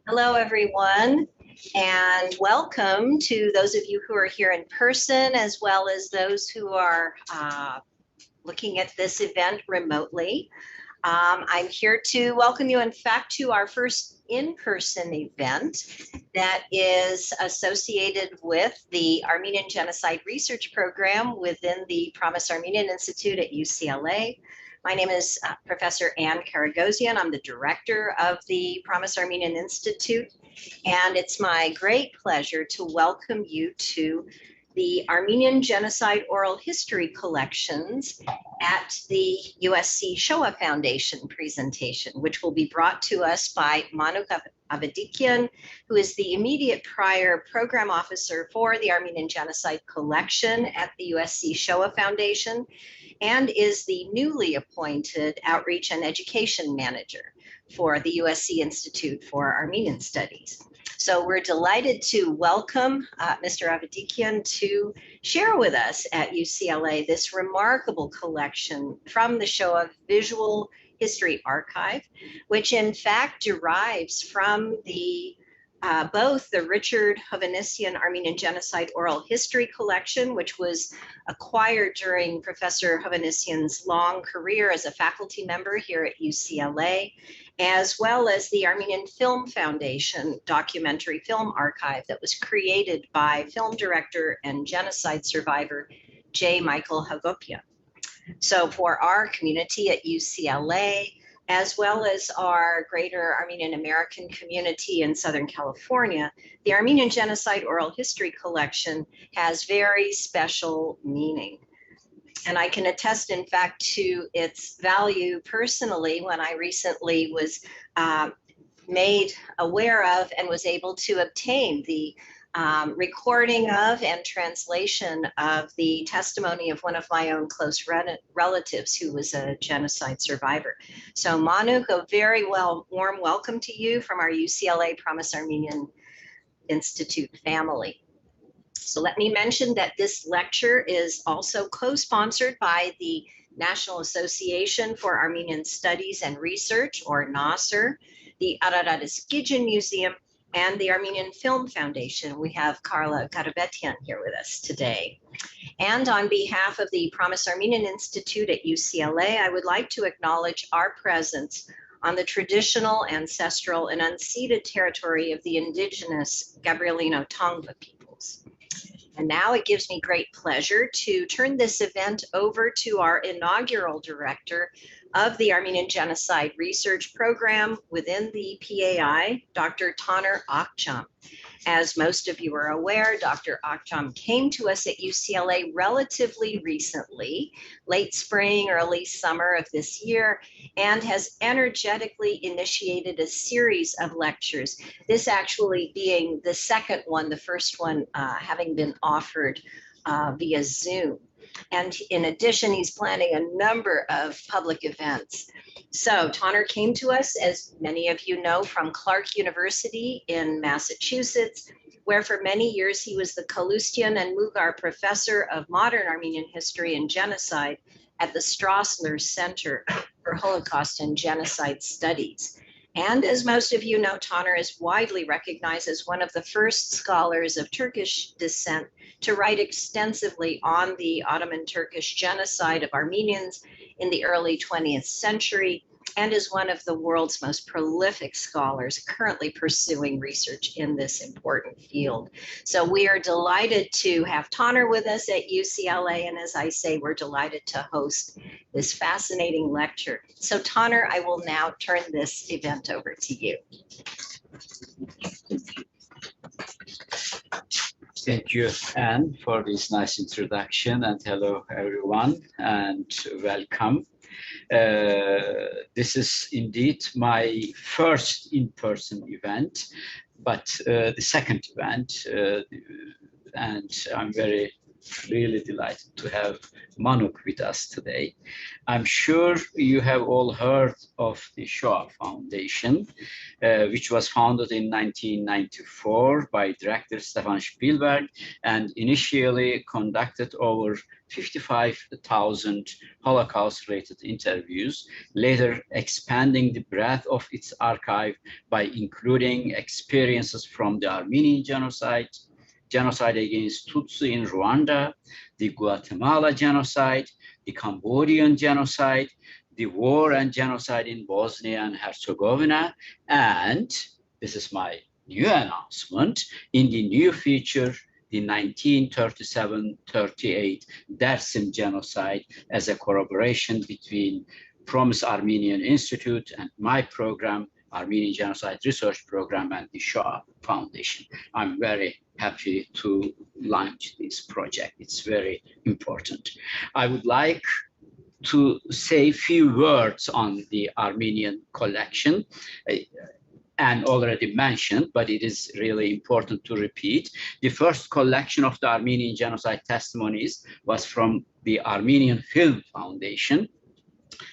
Hello, everyone, and welcome to those of you who are here in person, as well as those who are looking at this event remotely. I'm here to welcome you, in fact, to our first in-person event that is associated with the Armenian Genocide Research Program within the Promise Armenian Institute at UCLA. My name is Professor Ann Karagosian. I'm the director of the Promise Armenian Institute, and it's my great pleasure to welcome you to the Armenian Genocide Oral History Collections at the USC Shoah Foundation presentation, which will be brought to us by Manuk Avedikyan, who is the immediate prior program officer for the Armenian Genocide Collection at the USC Shoah Foundation, and is the newly appointed Outreach and Education Manager for the USC Institute for Armenian Studies. So we're delighted to welcome Mr. Avedikyan to share with us at UCLA this remarkable collection from the Shoah Visual History Archive, which in fact derives from the both the Richard Hovannisian Armenian Genocide Oral History Collection, which was acquired during Professor Hovannisian's long career as a faculty member here at UCLA, as well as the Armenian Film Foundation documentary film archive that was created by film director and genocide survivor J. Michael Hagopian. So for our community at UCLA, as well as our greater Armenian American community in Southern California, the Armenian Genocide Oral History Collection has very special meaning. And I can attest, in fact, to its value personally when I recently was made aware of and was able to obtain the recording of and translation of the testimony of one of my own close relatives who was a genocide survivor. So Manuk, a very warm welcome to you from our UCLA Promise Armenian Institute family. So let me mention that this lecture is also co-sponsored by the National Association for Armenian Studies and Research, or NASR, the Hovannisian Museum, and the Armenian Film Foundation. We have Carla Avedikyan here with us today. And on behalf of the Promise Armenian Institute at UCLA, I would like to acknowledge our presence on the traditional, ancestral, and unceded territory of the indigenous Gabrielino Tongva peoples. And now it gives me great pleasure to turn this event over to our inaugural director of the Armenian Genocide Research Program within the PAI, Dr. Taner Akçam. As most of you are aware, Dr. Akçam came to us at UCLA relatively recently, late spring, early summer of this year, and has energetically initiated a series of lectures, this actually being the second one, the first one having been offered via Zoom. And in addition, he's planning a number of public events. So Taner came to us, as many of you know, from Clark University in Massachusetts, where for many years he was the Kalustyan and Mugar Professor of Modern Armenian History and Genocide at the Strassler Center for Holocaust and Genocide Studies. And as most of you know, Taner is widely recognized as one of the first scholars of Turkish descent to write extensively on the Ottoman-Turkish genocide of Armenians in the early 20th century, and is one of the world's most prolific scholars currently pursuing research in this important field. So we are delighted to have Taner with us at UCLA, and as I say, we're delighted to host this fascinating lecture. So Taner, I will now turn this event over to you. Thank you, Anne, for this nice introduction, and hello everyone, and welcome. This is indeed my first in-person event, but the second event, and I'm very really delighted to have Manuk with us today. I'm sure you have all heard of the Shoah Foundation, which was founded in 1994 by director Steven Spielberg and initially conducted over 55,000 Holocaust-related interviews, later expanding the breadth of its archive by including experiences from the Armenian Genocide, genocide against Tutsi in Rwanda, the Guatemala Genocide, the Cambodian Genocide, the war and genocide in Bosnia and Herzegovina, and this is my new announcement, in the new feature, the 1937-38 Dersim Genocide, as a collaboration between Promise Armenian Institute and my program, Armenian Genocide Research Program, and the Shoah Foundation. I'm very happy to launch this project. It's very important. I would like to say a few words on the Armenian collection, and already mentioned, but it is really important to repeat. The first collection of the Armenian Genocide testimonies was from the Armenian Film Foundation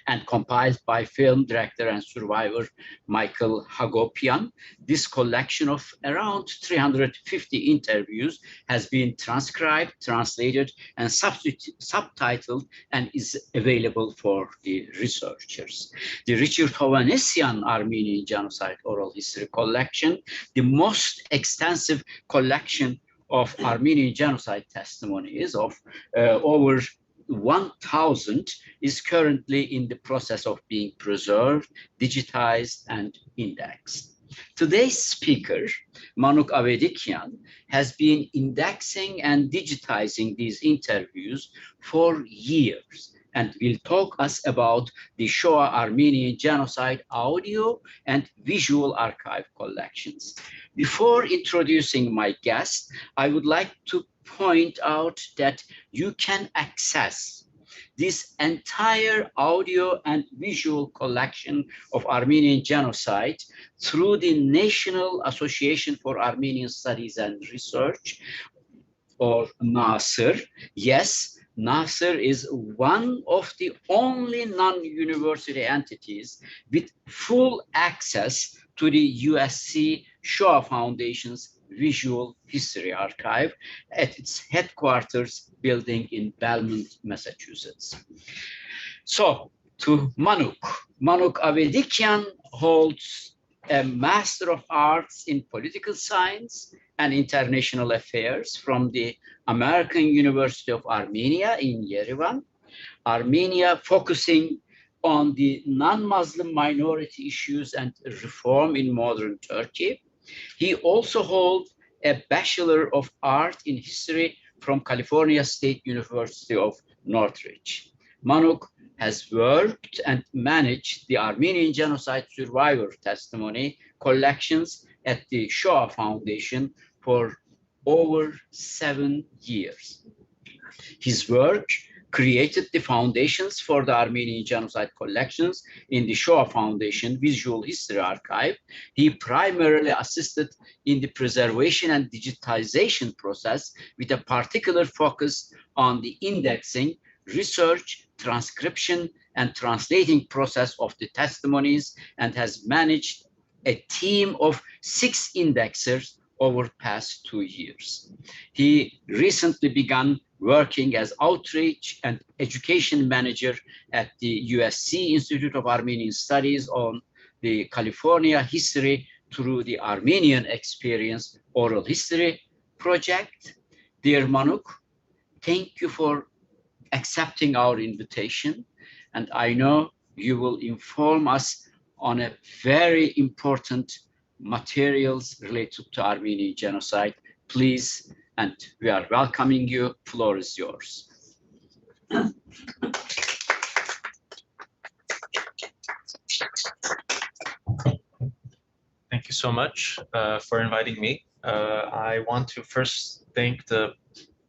and compiled by film director and survivor Michael Hagopian. This collection of around 350 interviews has been transcribed, translated, and subtitled, and is available for the researchers. The Richard Hovannisian Armenian Genocide Oral History Collection, the most extensive collection of Armenian Genocide testimonies of over 1,000, is currently in the process of being preserved, digitized, and indexed. Today's speaker, Manuk Avedikyan, has been indexing and digitizing these interviews for years and will talk us about the Shoah Armenian Genocide audio and visual archive collections. Before introducing my guest, I would like to point out that you can access this entire audio and visual collection of Armenian Genocide through the National Association for Armenian Studies and Research, or NASR. Yes, NASR is one of the only non-university entities with full access to the USC Shoah Foundation's Visual History Archive at its headquarters building in Belmont, Massachusetts. So, to Manuk. Manuk Avedikyan holds a Master of Arts in Political Science and International Affairs from the American University of Armenia in Yerevan, Armenia, focusing on the non-Muslim minority issues and reform in modern Turkey. He also holds a Bachelor of Art in History from California State University of Northridge. Manuk has worked and managed the Armenian Genocide Survivor Testimony collections at the Shoah Foundation for over 7 years. His work created the foundations for the Armenian Genocide collections in the Shoah Foundation Visual History Archive. He primarily assisted in the preservation and digitization process with a particular focus on the indexing, research, transcription, and translating process of the testimonies, and has managed a team of 6 indexers over the past 2 years. He recently began working as outreach and education manager at the USC Institute of Armenian Studies on the California History through the Armenian Experience Oral History Project. Dear Manuk, thank you for accepting our invitation, and I know you will inform us on a very important materials related to Armenian Genocide. Please, and we are welcoming you. Floor is yours. Thank you so much for inviting me. I want to first thank the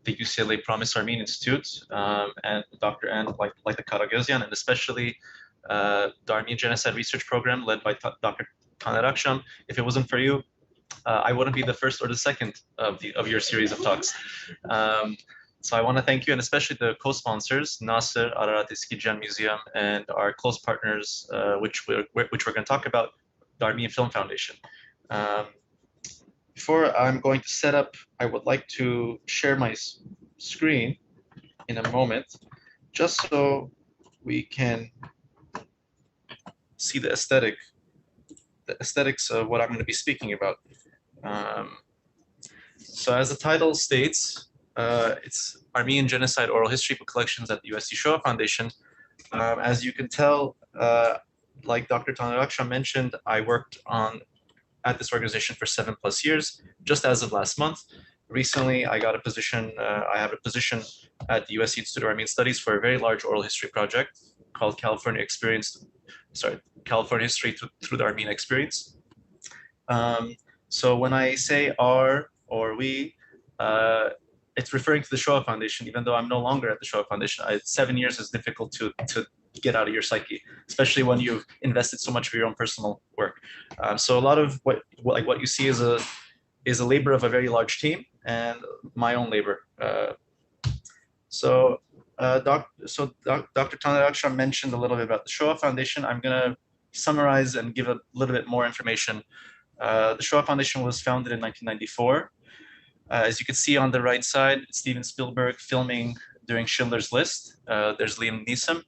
UCLA Promise Armenian Institute and Dr. Ann, like the Karagosian, and especially the Armenian Genocide Research Program led by Dr. Taner Aksham. If it wasn't for you, I wouldn't be the first or the second of your series of talks. So I want to thank you, and especially the co-sponsors, Nasser Ararat Eskidjan Museum, and our close partners, which we're going to talk about, the Armenian Film Foundation. Before I'm going to set up, I would like to share my screen in a moment, just so we can see the aesthetics of what I'm going to be speaking about. So as the title states, it's Armenian Genocide Oral History Book Collections at the USC Shoah Foundation. As you can tell, like Dr. Taner Akşam mentioned, I worked at this organization for 7+ years, just as of last month. Recently, I got a position, I have a position at the USC Institute of Armenian Studies for a very large oral history project called California History through the Armenian Experience. So when I say our or we, it's referring to the Shoah Foundation, even though I'm no longer at the Shoah Foundation. 7 years is difficult to get out of your psyche, especially when you've invested so much of your own personal work. So a lot of what you see is a labor of a very large team and my own labor. Dr. Taner Akşam mentioned a little bit about the Shoah Foundation. I'm going to summarize and give a little bit more information. The Shoah Foundation was founded in 1994. As you can see on the right side, Steven Spielberg filming during Schindler's List. There's Liam Neeson.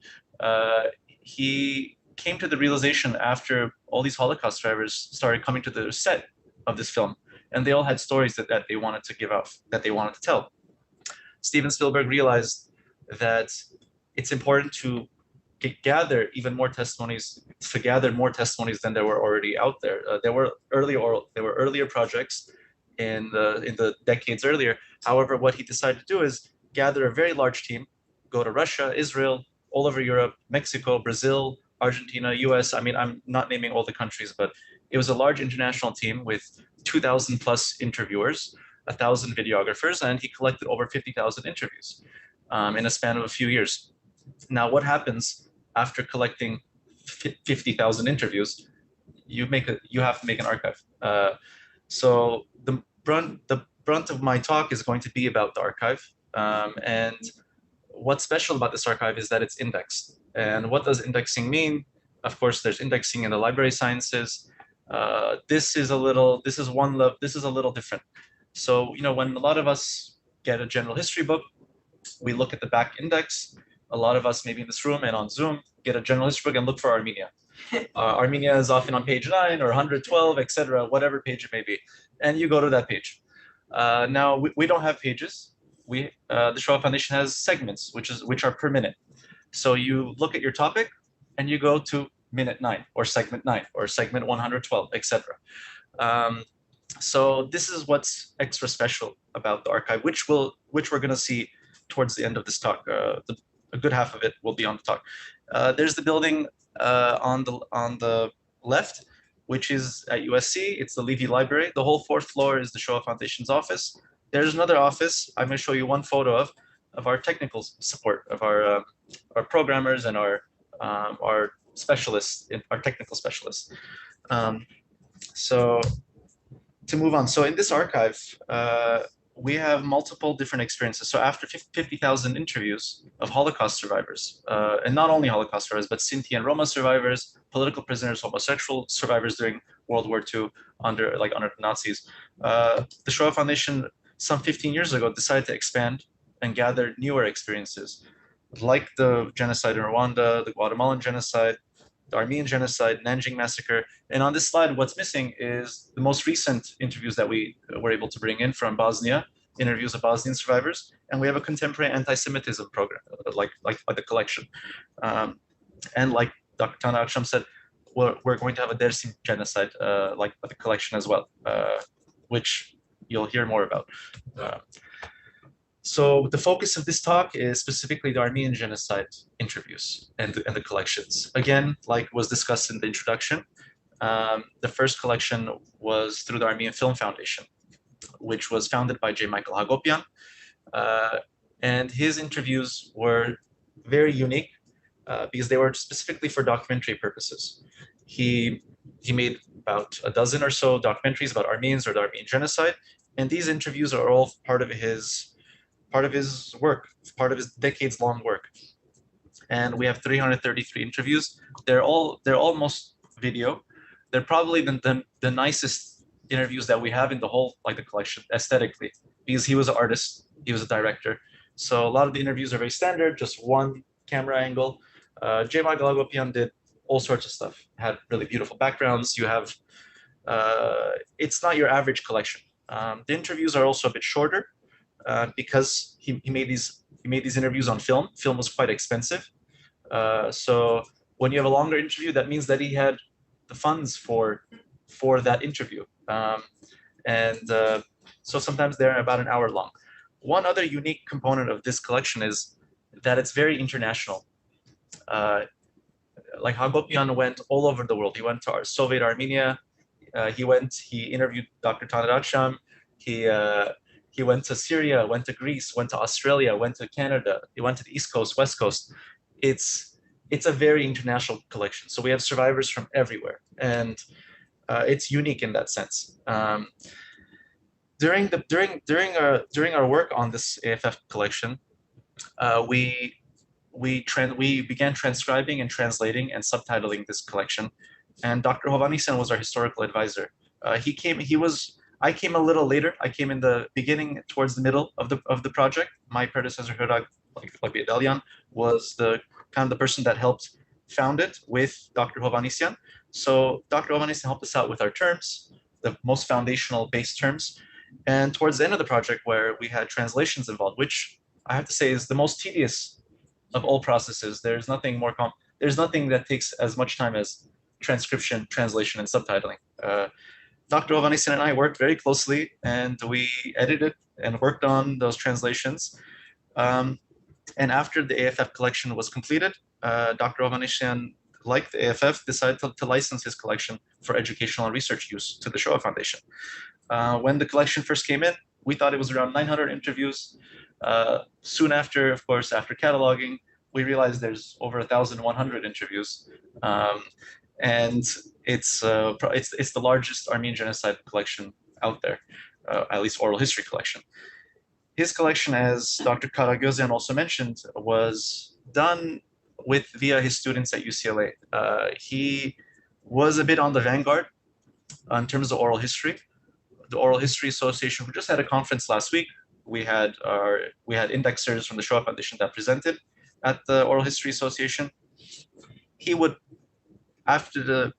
He came to the realization after all these Holocaust survivors started coming to the set of this film, and they all had stories that they wanted to give out, that they wanted to tell. Steven Spielberg realized that it's important to gather even more testimonies, than there were already out there. There were earlier projects in the decades earlier. However, what he decided to do is gather a very large team, go to Russia, Israel, all over Europe, Mexico, Brazil, Argentina, US. I mean, I'm not naming all the countries, but it was a large international team with 2,000+ interviewers, 1,000 videographers, and he collected over 50,000 interviews in a span of a few years. Now, what happens after collecting 50,000 interviews? You have to make an archive. So the brunt of my talk is going to be about the archive. And what's special about this archive is that it's indexed. And what does indexing mean? Of course, there's indexing in the library sciences. This is a little different. So, when a lot of us get a general history book, we look at the back index. A lot of us, maybe in this room and on Zoom, get a general history book and look for Armenia. Armenia is often on page 9 or 112, etc., whatever page it may be. And you go to that page. Now, we don't have pages. The Shoah Foundation has segments, which are per minute. So you look at your topic and you go to minute 9 or segment 9 or segment 112, etc. So this is what's extra special about the archive, which we're going to see towards the end of this talk. A good half of it will be on the talk. There's the building on the left, which is at USC. It's the Levy Library. The whole 4th floor is the Shoah Foundation's office. There's another office I'm going to show you one photo of our technical support, of our programmers and our specialists, our technical specialists. So to move on. So in this archive, we have multiple different experiences. So after 50,000 interviews of Holocaust survivors, and not only Holocaust survivors, but Sinti and Roma survivors, political prisoners, homosexual survivors during World War II under the Nazis, the Shoah Foundation some 15 years ago decided to expand and gather newer experiences, like the genocide in Rwanda, the Guatemalan Genocide, the Armenian Genocide, Nanjing Massacre. And on this slide, what's missing is the most recent interviews that we were able to bring in from Bosnia, interviews of Bosnian survivors. And we have a contemporary anti-Semitism program, like the collection. And like Dr. Taner Akşam said, we're going to have a Dersim genocide, like the collection as well, which you'll hear more about. So the focus of this talk is specifically the Armenian Genocide interviews and the collections. Again, like was discussed in the introduction, the first collection was through the Armenian Film Foundation, which was founded by J. Michael Hagopian. And his interviews were very unique because they were specifically for documentary purposes. He made about a dozen or so documentaries about Armenians or the Armenian Genocide. And these interviews are all part of part of his work, part of his decades-long work. And we have 333 interviews. They're almost video. They're probably the nicest interviews that we have in the whole the collection aesthetically, because he was an artist, he was a director. So a lot of the interviews are very standard, just one camera angle. Hagopian did all sorts of stuff, had really beautiful backgrounds. You have, it's not your average collection. The interviews are also a bit shorter because he made these interviews on film. Film was quite expensive. So when you have a longer interview, that means that he had the funds for that interview. So sometimes they're about an hour long. One other unique component of this collection is that it's very international. Like Hagopian went all over the world. He went to our Soviet Armenia. He interviewed Dr. Taner Akşam. He went to Syria, went to Greece, went to Australia, went to Canada. He went to the East Coast, West Coast. It's a very international collection. So we have survivors from everywhere, and it's unique in that sense. During our work on this AFF collection, we began transcribing and translating and subtitling this collection, and Dr. Hovannisian was our historical advisor. I came a little later. I came in the beginning, towards the middle of the project. My predecessor, Avedikyan, was the person that helped found it with Dr. Hovannisian. So Dr. Hovannisian helped us out with our terms, the most foundational base terms. And towards the end of the project, where we had translations involved, which I have to say is the most tedious of all processes. There's nothing that takes as much time as transcription, translation, and subtitling. Dr. Hovannisian and I worked very closely, and we edited and worked on those translations. And after the AFF collection was completed, Dr. Hovannisian, like the AFF, decided to license his collection for educational and research use to the Shoah Foundation. When the collection first came in, we thought it was around 900 interviews. Soon after, of course, after cataloging, we realized there's over 1,100 interviews. And it's the largest Armenian Genocide collection out there, at least oral history collection. His collection, as Dr. Karagözyan also mentioned, was done via his students at UCLA. He was a bit on the vanguard in terms of oral history. The Oral History Association, who just had a conference last week, we had indexers from the Shoah Foundation that presented at the Oral History Association. He would, after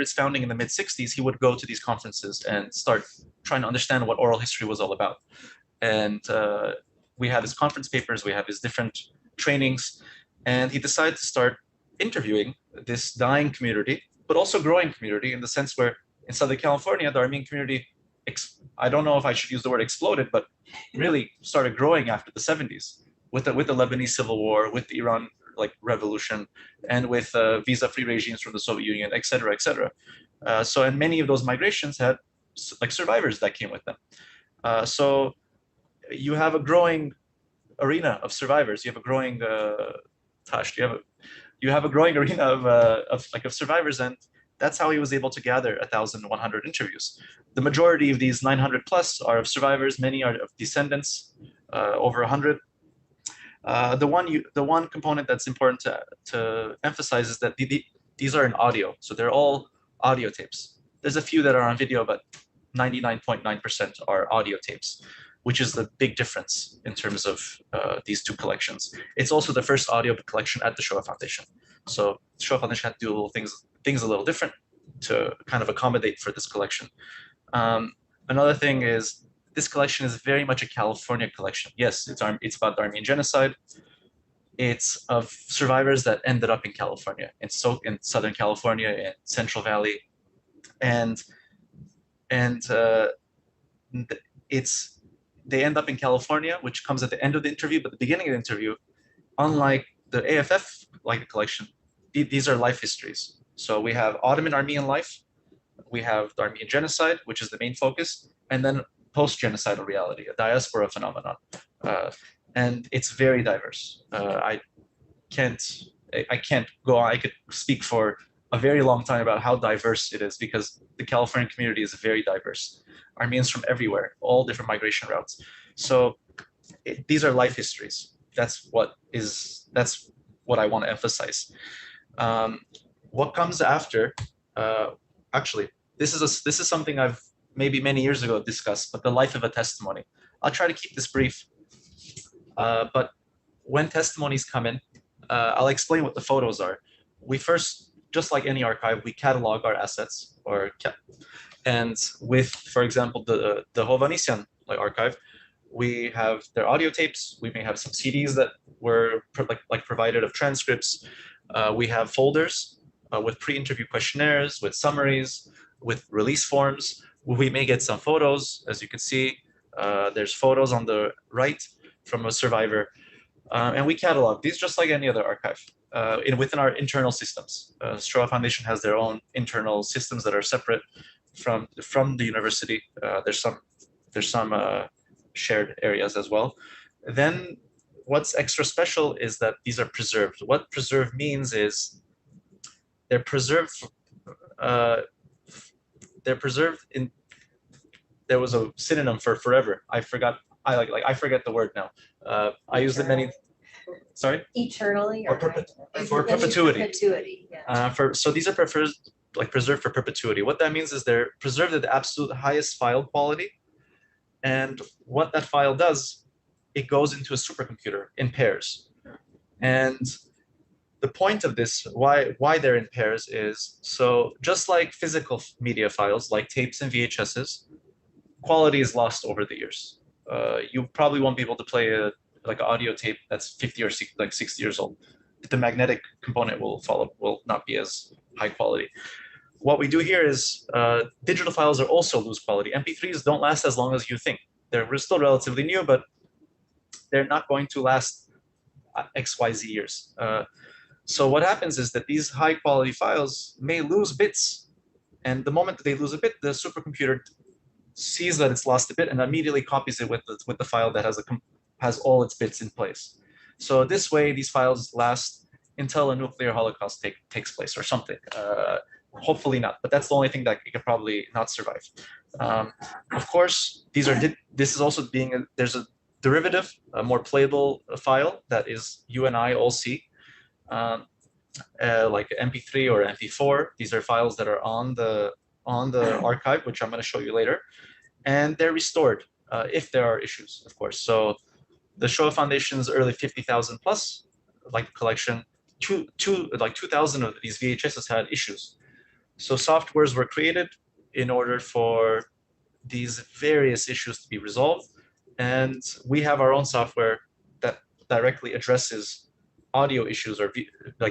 its founding in the mid-60s, he would go to these conferences and start trying to understand what oral history was all about. And we have his conference papers, we have his different trainings, and he decided to start interviewing this dying community, but also growing community, in the sense where in Southern California, the Armenian community, I don't know if I should use the word exploded, but really started growing after the 70s with the Lebanese Civil War, with the Iran revolution, and with visa-free regimes from the Soviet Union, et cetera, et cetera. And many of those migrations had survivors that came with them. So you have a growing arena of survivors. You have a growing you have a growing arena of survivors, and that's how he was able to gather 1,100 interviews. The majority of these 900 plus are of survivors. Many are of descendants, over 100. The one component that's important to emphasize is that these are in audio, so they're all audio tapes. There's a few that are on video, but 99.9% are audio tapes, which is the big difference in terms of these two collections. It's also the first audio collection at the Shoah Foundation. So the Shoah Foundation had to do little things a little different to kind of accommodate for this collection. Another thing is, this collection is very much a California collection. Yes, it's about the Armenian Genocide. It's of survivors that ended up in California, in Southern California, in Central Valley, and they end up in California, which comes at the end of the interview, but the beginning of the interview, unlike the AFF collection, these are life histories. So we have Ottoman Armenian life, we have the Armenian Genocide, which is the main focus, and then post-genocidal reality, a diaspora phenomenon. And it's very diverse. I can't go on. I could speak for a very long time about how diverse it is, because the Californian community is very diverse. Armenians from everywhere, all different migration routes. So these are life histories. That's what I want to emphasize. What comes after, actually, this is something I've maybe many years ago discussed, but the life of a testimony. I'll try to keep this brief, but when testimonies come in, I'll explain what the photos are. We first, just like any archive, we catalog our assets, and with, for example, the Hovannisian archive, we have their audio tapes. We may have some CDs that were provided of transcripts. We have folders with pre-interview questionnaires, with summaries, with release forms. We may get some photos, as you can see. There's photos on the right from a survivor. And we catalog these just like any other archive within our internal systems. Shoah Foundation has their own internal systems that are separate from the university. There's some shared areas as well. Then what's extra special is that these are preserved. What preserved means is they're preserved in, there was a synonym for forever. I forgot the word now. I use it many. Sorry. Eternally or for perpetuity. Perpetuity. Yeah. So these are preserved for perpetuity. What that means is they're preserved at the absolute highest file quality, and what that file does, it goes into a supercomputer in pairs. And the point of this, why they're in pairs, is so just like physical media files, like tapes and VHSs, quality is lost over the years. You probably won't be able to play an audio tape that's 50 or 60 years old. The magnetic component will not be as high quality. What we do here is digital files are also lose quality. MP3s don't last as long as you think. They're still relatively new, but they're not going to last XYZ years. So what happens is that these high quality files may lose bits. And the moment that they lose a bit, the supercomputer sees that it's lost a bit and immediately copies it with the file that has all its bits in place. So this way, these files last until a nuclear holocaust takes place or something. Hopefully not, but that's the only thing that it could probably not survive. Of course, this is also there's a derivative, a more playable file that is you and I all see, like MP3 or MP4. These are files that are on the archive, which I'm going to show you later, and they're restored if there are issues, of course. So the Shoah Foundation's early 50,000 plus collection, 2,000 of these VHSs had issues. So softwares were created in order for these various issues to be resolved. And we have our own software that directly addresses audio issues or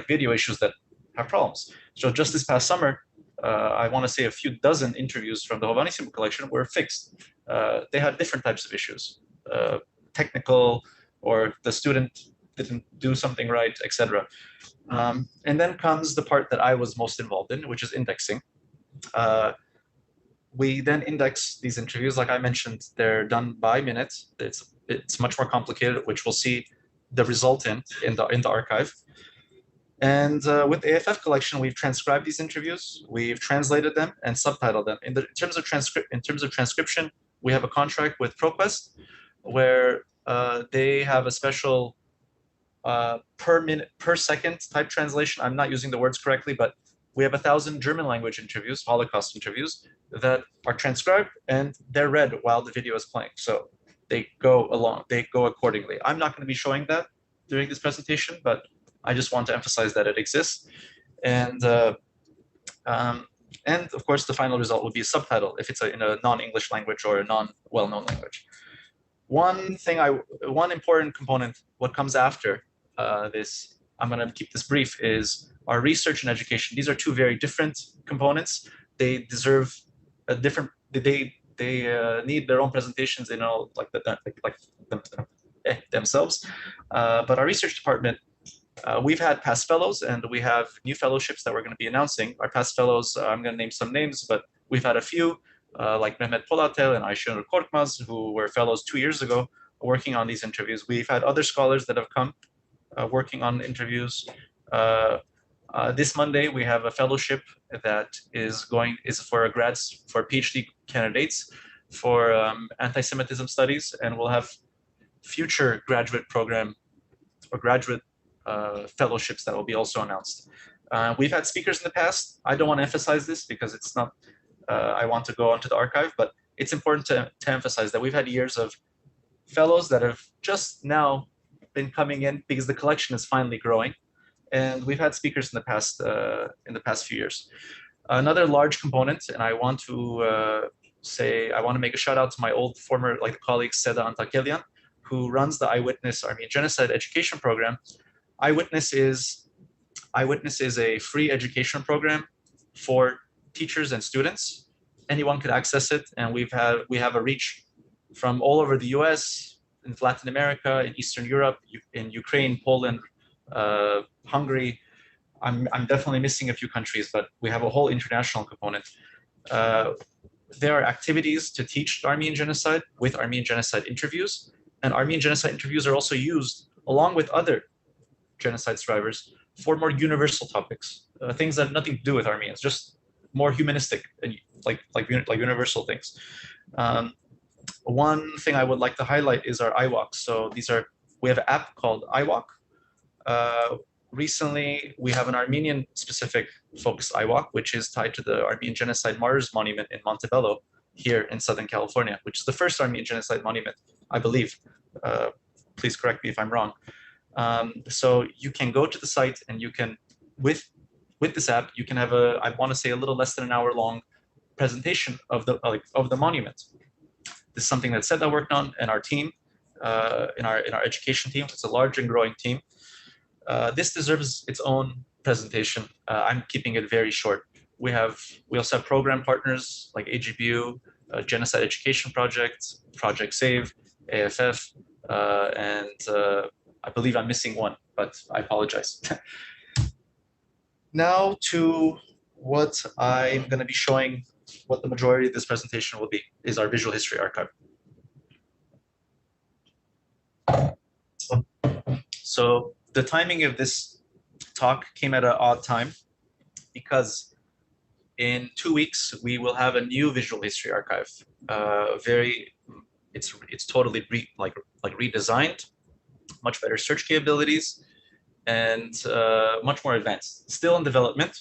video issues that have problems. So just this past summer, I want to say a few dozen interviews from the Hovannisian collection were fixed. They had different types of issues, technical, or the student didn't do something right, etc. And then comes the part that I was most involved in, which is indexing. We then index these interviews. Like I mentioned, they're done by minute. It's much more complicated, which we'll see the result in the archive. And with the AFF collection, we've transcribed these interviews, we've translated them and subtitled them. In terms of transcription, we have a contract with ProQuest, where they have a special per second type translation. I'm not using the words correctly, but we have 1,000 German language interviews, Holocaust interviews, that are transcribed and they're read while the video is playing. So they go accordingly. I'm not going to be showing that during this presentation, but I just want to emphasize that it exists. And of course, the final result would be a subtitle if it's in a non-English language or a non-well-known language. One important component, what comes after this, I'm going to keep this brief, is our research and education. These are two very different components. They deserve a different. They need their own presentations, themselves. But our research department, we've had past fellows, and we have new fellowships that we're going to be announcing. Our past fellows, I'm going to name some names, but we've had a few, like Mehmet Polatel and Ayşenur Korkmaz, who were fellows 2 years ago, working on these interviews. We've had other scholars that have come working on interviews. This Monday, we have a fellowship that is for PhD candidates for anti-Semitism studies, and we'll have future graduate program or graduate fellowships that will be also announced. We've had speakers in the past. I don't want to emphasize this because it's not, I want to go onto the archive, but it's important to emphasize that we've had years of fellows that have just now been coming in because the collection is finally growing. And we've had speakers in the past few years. Another large component, and I want to make a shout out to my old former colleague Seda Antakelian, who runs the Eyewitness Armenian Genocide education program. Eyewitness is a free education program for teachers and students. Anyone could access it, and we have a reach from all over the US, in Latin America, in Eastern Europe, in Ukraine, Poland, Hungary. I'm definitely missing a few countries, but we have a whole international component. There are activities to teach Armenian genocide with Armenian genocide interviews, and Armenian genocide interviews are also used along with other genocide survivors for more universal topics, things that have nothing to do with Armenians, just more humanistic and like universal things. One thing I would like to highlight is our iWalks. So we have an app called iWalk. Recently, we have an Armenian specific focused iWalk, which is tied to the Armenian Genocide Martyrs Monument in Montebello here in Southern California, which is the first Armenian Genocide monument, I believe. Please correct me if I'm wrong. So you can go to the site and you can, with this app, you can have I want to say a little less than an hour long presentation of the monument. This is something that Seda worked on, and our team, in our education team. It's a large and growing team. This deserves its own presentation. I'm keeping it very short. We also have program partners like AGBU, Genocide Education Project, Project SAVE, AFF, and I believe I'm missing one, but I apologize. Now to what I'm going to be showing, what the majority of this presentation will be, is our visual history archive. So the timing of this talk came at an odd time because in 2 weeks we will have a new visual history archive. It's totally redesigned, much better search capabilities, and much more advanced. Still in development,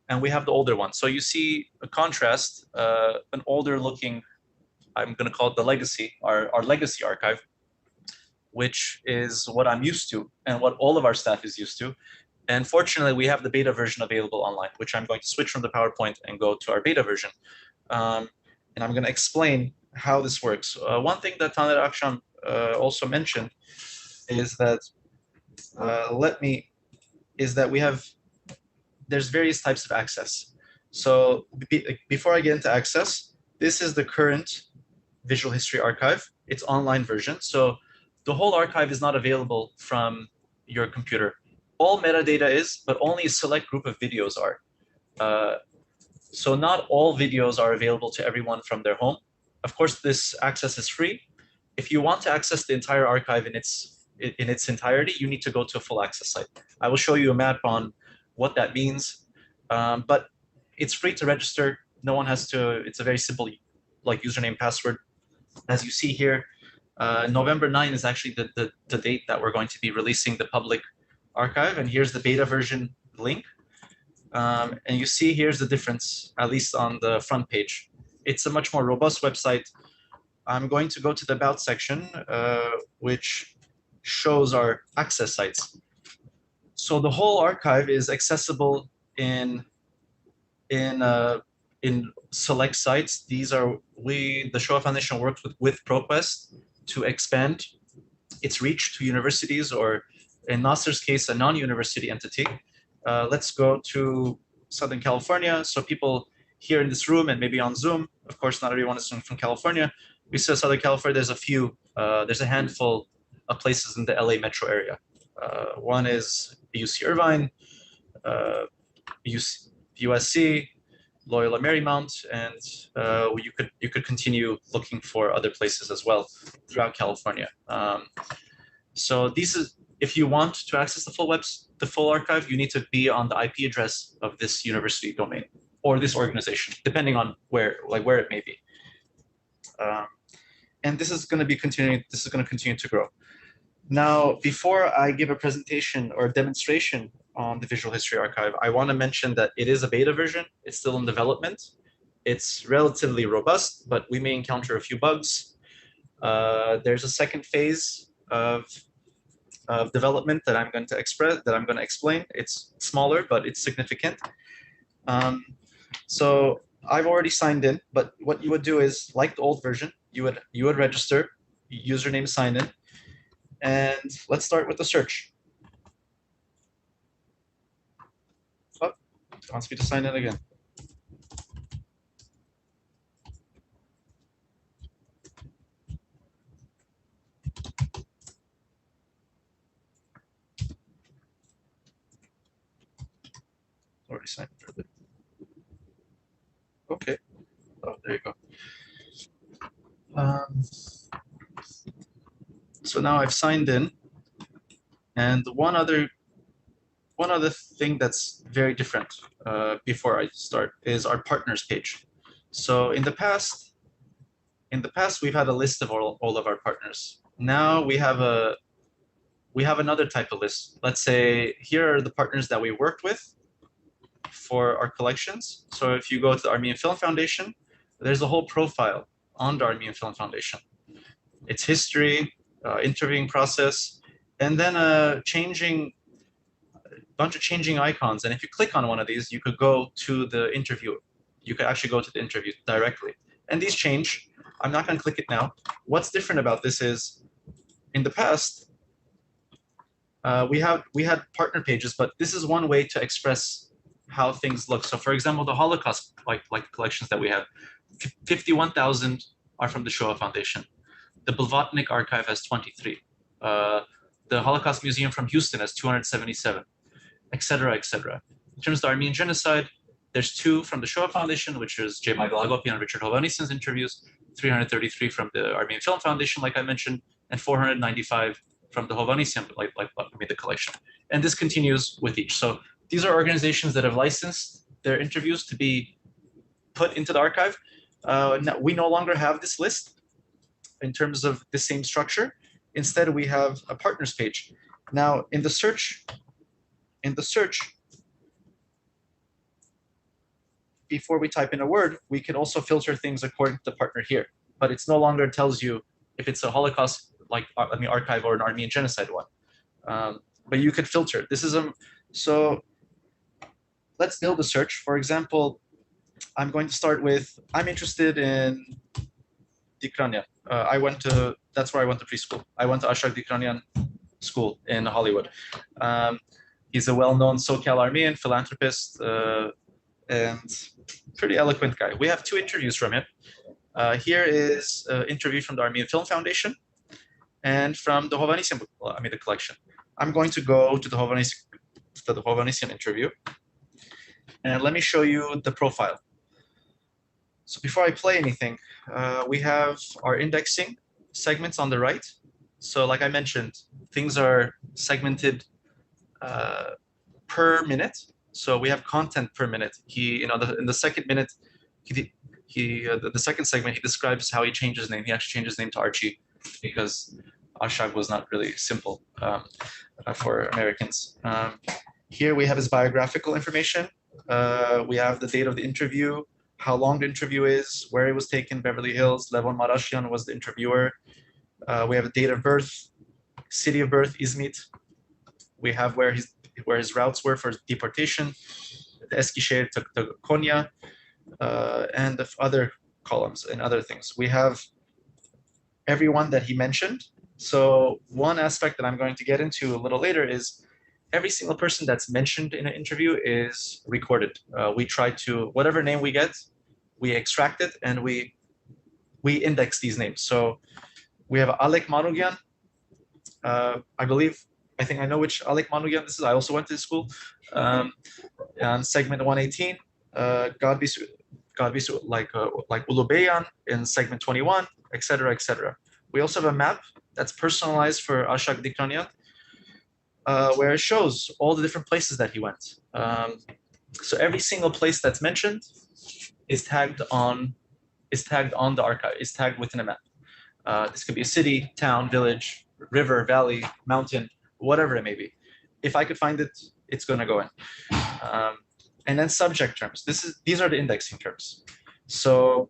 and we have the older one. So you see a contrast, an older looking, I'm going to call it the legacy, our legacy archive, which is what I'm used to and what all of our staff is used to. And fortunately, we have the beta version available online, which I'm going to switch from the PowerPoint and go to our beta version. And I'm going to explain how this works. One thing that Taner Akşam also mentioned is that there's various types of access. So before I get into access, this is the current visual history archive. It's online version. So the whole archive is not available from your computer. All metadata is, but only a select group of videos are. So not all videos are available to everyone from their home. Of course, this access is free. If you want to access the entire archive in its entirety, you need to go to a full access site. I will show you a map on what that means, but it's free to register. No one has to, it's a very simple username, password. As you see here, November 9 is actually the date that we're going to be releasing the public archive, and here's the beta version link. And you see here's the difference, at least on the front page. It's a much more robust website. I'm going to go to the About section, which shows our access sites. So the whole archive is accessible in select sites. These are, the Shoah Foundation worked with ProQuest to expand its reach to universities, or in Nasser's case, a non-university entity. Let's go to Southern California. So people here in this room and maybe on Zoom, of course, not everyone is from California. We saw Southern California, there's a handful of places in the LA metro area. One is UC Irvine, USC, Loyola Marymount, and you could continue looking for other places as well throughout California. So if you want to access the full archive, you need to be on the IP address of this university domain or this organization, depending on where it may be. and this is going to be continuing. This is going to continue to grow. Now, before I give a presentation or a demonstration on the Visual History Archive, I want to mention that it is a beta version. It's still in development. It's relatively robust, but we may encounter a few bugs. There's a second phase of development that I'm going to explain. It's smaller, but it's significant. So I've already signed in, but what you would do is, like the old version, you would register, username, sign in, and let's start with the search. Oh, it wants me to sign in again. Already signed in for it. Okay. Oh, there you go. So now I've signed in, and one other thing that's very different before I start is our partners page. So in the past we've had a list of all of our partners. Now we have another type of list. Let's say here are the partners that we worked with for our collections. So if you go to the Armenian Film Foundation, there's a whole profile on the Armenian Film Foundation. Its history, interviewing process, and then a bunch of changing icons. And if you click on one of these, you could go to the interview. You could actually go to the interview directly. And these change. I'm not going to click it now. What's different about this is, in the past, we had partner pages, but this is one way to express how things look. So for example, the Holocaust like collections that we have, 51,000 are from the Shoah Foundation. The Blavatnik archive has 23. The Holocaust Museum from Houston has 277, et cetera, et cetera. In terms of the Armenian Genocide, there's 2 from the Shoah Foundation, which is J. Michael Hagopian and Richard Hovannisian's interviews, 333 from the Armenian Film Foundation, like I mentioned, and 495 from the Hovannisian, the collection. And this continues with each. So these are organizations that have licensed their interviews to be put into the archive. We no longer have this list in terms of the same structure. Instead, we have a partners page. Now, in the search, before we type in a word, we can also filter things according to the partner here. But it's no longer tells you if it's a Holocaust archive or an Armenian Genocide one. But you could filter. So let's build a search. For example, I'm going to start with, I'm interested in Dikranyan. That's where I went to preschool. I went to Ashok Dikranyan School in Hollywood. He's a well-known SoCal Armenian philanthropist and pretty eloquent guy. We have 2 interviews from him. Here is an interview from the Armenian Film Foundation and from the Hovannisian, the collection. I'm going to go to the Hovannisian interview, and let me show you the profile. So before I play anything, we have our indexing segments on the right. So like I mentioned, things are segmented per minute. So we have content per minute. In the second minute, the second segment, he describes how he changed his name. He actually changed his name to Archie because Ashok was not really simple for Americans. Here we have his biographical information. We have the date of the interview, how long the interview is, where it was taken, Beverly Hills. Levon Marashian was the interviewer. We have a date of birth, city of birth, Izmit. We have where his routes were for deportation, the Eskişehir to Konya, and the other columns and other things. We have everyone that he mentioned. So one aspect that I'm going to get into a little later is every single person that's mentioned in an interview is recorded. We try to, whatever name we get, we extract it and we index these names. So we have Alek Manugyan. I think I know which Alek Manugyan this is. I also went to school. On segment 118, Gadbisu like Ulubeyan in segment 21, etc., etc. We also have a map that's personalized for Ashok Dikranyan, where it shows all the different places that he went. So every single place that's mentioned is tagged on the archive, is tagged within a map. This could be a city, town, village, river, valley, mountain, whatever it may be. If I could find it, it's going to go in. And then subject terms. These are the indexing terms. So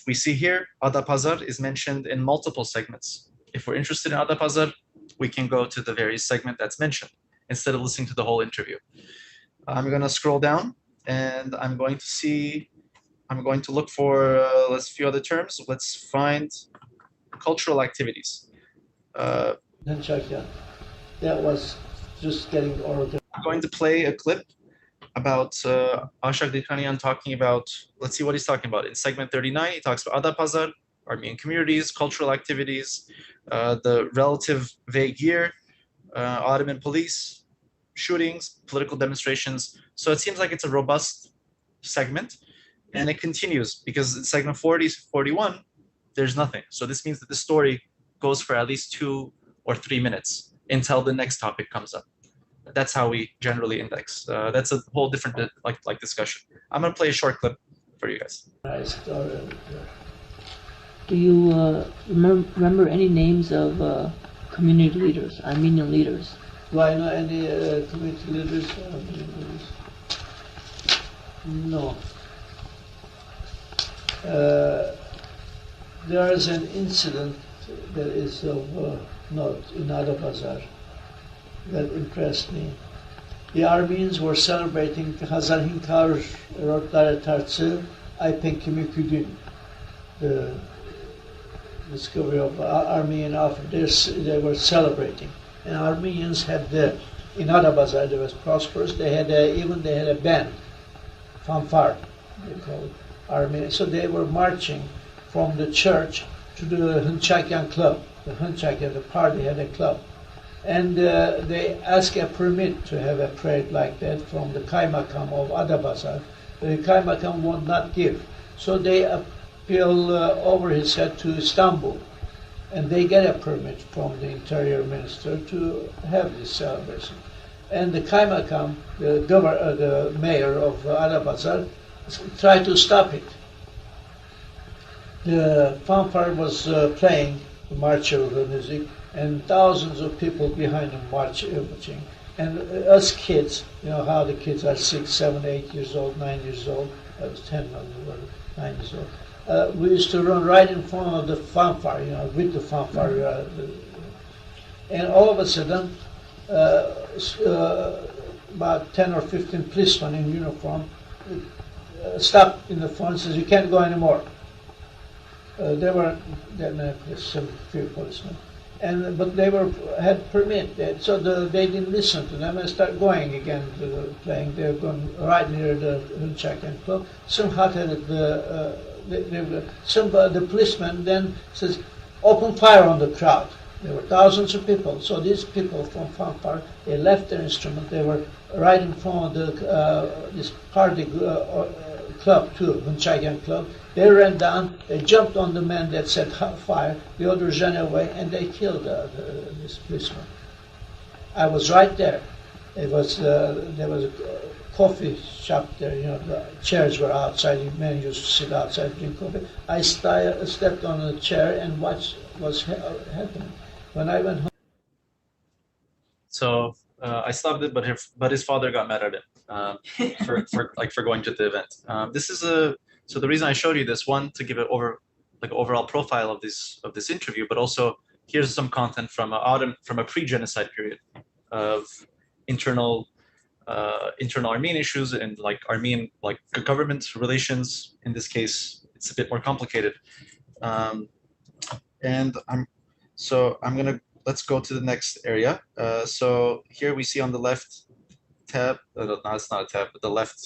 we see here, Adapazarı is mentioned in multiple segments. If we're interested in Adapazarı, we can go to the very segment that's mentioned instead of listening to the whole interview. I'm going to scroll down and I'm going to look for a few other terms. Let's find cultural activities. That was just getting organized. I'm going to play a clip about Avedikyan talking about, let's see what he's talking about. In segment 39, he talks about Adapazarı, Armenian communities, cultural activities, the relative vague year, Ottoman police, shootings, political demonstrations. So it seems like it's a robust segment, and it continues because in segment 40, 41, there's nothing. So this means that the story goes for at least 2 or 3 minutes until the next topic comes up. That's how we generally index. That's a whole different like discussion. I'm gonna play a short clip for you guys. Do you remember any names of community leaders, Armenian leaders? Do I know any community leaders? No. There is an incident that is of note in Adapazarı that impressed me. The Armenians were celebrating Hazarhinkar Rotlar Tartsı Aypenkimikudin, the discovery of Armenian Africa. They were celebrating. And Armenians had in Adapazarı, they was prosperous. They had a band, fanfare, they call it, Armenian. So they were marching from the church to the Hunchakyan club. The Hunchakyan, the party had a club. And they asked a permit to have a parade like that from the Kaymakam of Adapazarı. The Kaymakam would not give. So they appealed over his head to Istanbul. And they get a permit from the interior minister to have this celebration. And the Kaymakam, the mayor of Adapazarı, tried to stop it. The fanfare was playing the march of the music, and thousands of people behind them marching. And us kids, you know how the kids are 6, 7, 8 years old, 9 years old. I was 10 when we were 9 years old. We used to run right in front of the fanfare, with the fanfare. And all of a sudden, about 10 or 15 policemen in uniform stopped in the front and says, "You can't go anymore." There were that many few policemen, but they had permit, so they didn't listen to them and start going again to the playing. They were going right near the Hunchakyan club. Some hot-headed the policeman then says, "Open fire on the crowd." There were thousands of people. So these people from fanfare, they left their instrument. They were right in front of this party club too, Hunchakyan club. They ran down, they jumped on the men that set fire, the others ran away, and they killed this policeman. I was right there. There was a coffee shop there, the chairs were outside, men used to sit outside and drink coffee. I stepped on a chair and watched what's happening. When I went home. So I stopped it, but his father got mad at him for going to the event. So the reason I showed you this, one, to give an overall profile of this interview, but also here's some content from a pre-genocide period of internal Armenian issues and Armenian government relations. In this case, it's a bit more complicated. Let's go to the next area. So here we see on the left tab, no, it's not a tab, but the left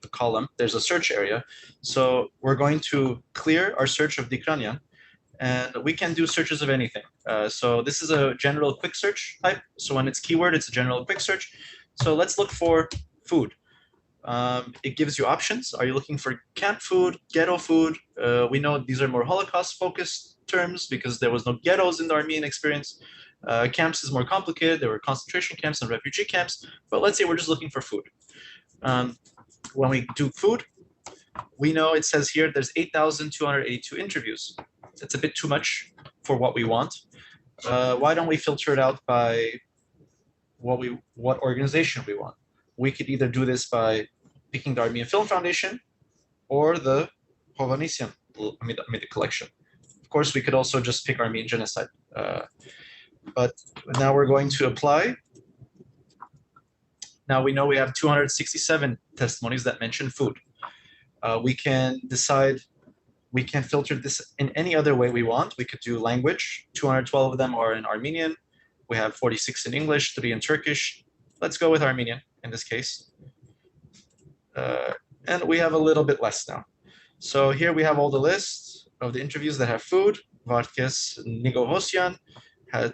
the column, there's a search area. So we're going to clear our search of Dikranyan, and we can do searches of anything. So this is a general quick search type. So when it's keyword, it's a general quick search. So let's look for food. It gives you options. Are you looking for camp food, ghetto food? We know these are more Holocaust-focused terms because there was no ghettos in the Armenian experience. Camps is more complicated. There were concentration camps and refugee camps. But let's say we're just looking for food. When we do food, we know it says here there's 8,282 interviews. It's a bit too much. for what we want, why don't we filter it out by what organization we want? We could either do this by picking the Armenian Film Foundation or the Hovannisian, the collection. Of course, we could also just pick Armenian Genocide. But now we're going to apply. Now we know we have 267 testimonies that mention food. We can decide, we can filter this in any other way we want. We could do language. 212 of them are in Armenian. We have 46 in English, 3 in Turkish. Let's go with Armenian in this case. And we have a little bit less now. So here we have all the lists of the interviews that have food. Vartkes Nigovosyan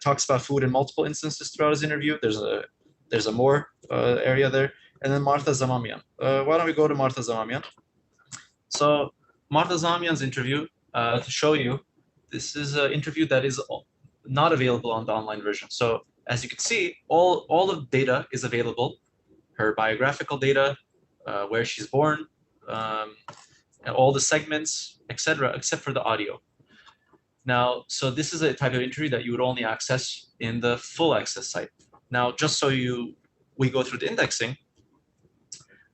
talks about food in multiple instances throughout his interview. There's a more area there. And then Martha Zamamian. Why don't we go to Martha Zamamian? So Martha Zamamian's interview, to show you, this is an interview that is not available on the online version. So as you can see, all of the data is available. Her biographical data, where she's born, and all the segments, etc., except for the audio. Now, so this is a type of interview that you would only access in the full access site. Now, just so we go through the indexing,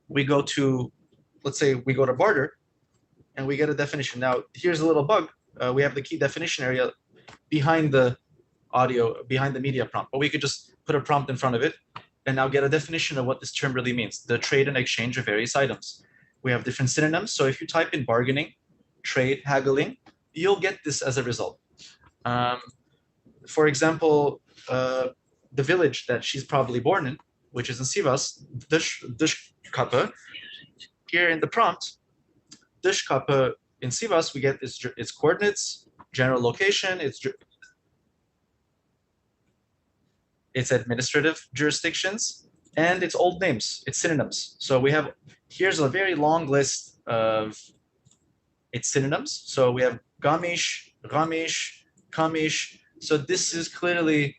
we go to, let's say we go to barter, and we get a definition. Now, here's a little bug. We have the key definition area behind the audio, behind the media prompt, but we could just put a prompt in front of it and now get a definition of what this term really means, the trade and exchange of various items. We have different synonyms. So if you type in bargaining, trade, haggling, you'll get this as a result. For example, the village that she's probably born in, which is in Sivas, Dışkapı, here in the prompt, Dışkapı in Sivas, we get its coordinates, general location, its administrative jurisdictions, and its old names, its synonyms. So we have, here's a very long list of its synonyms. So we have Gamish, Ramish, Kamish. So this is clearly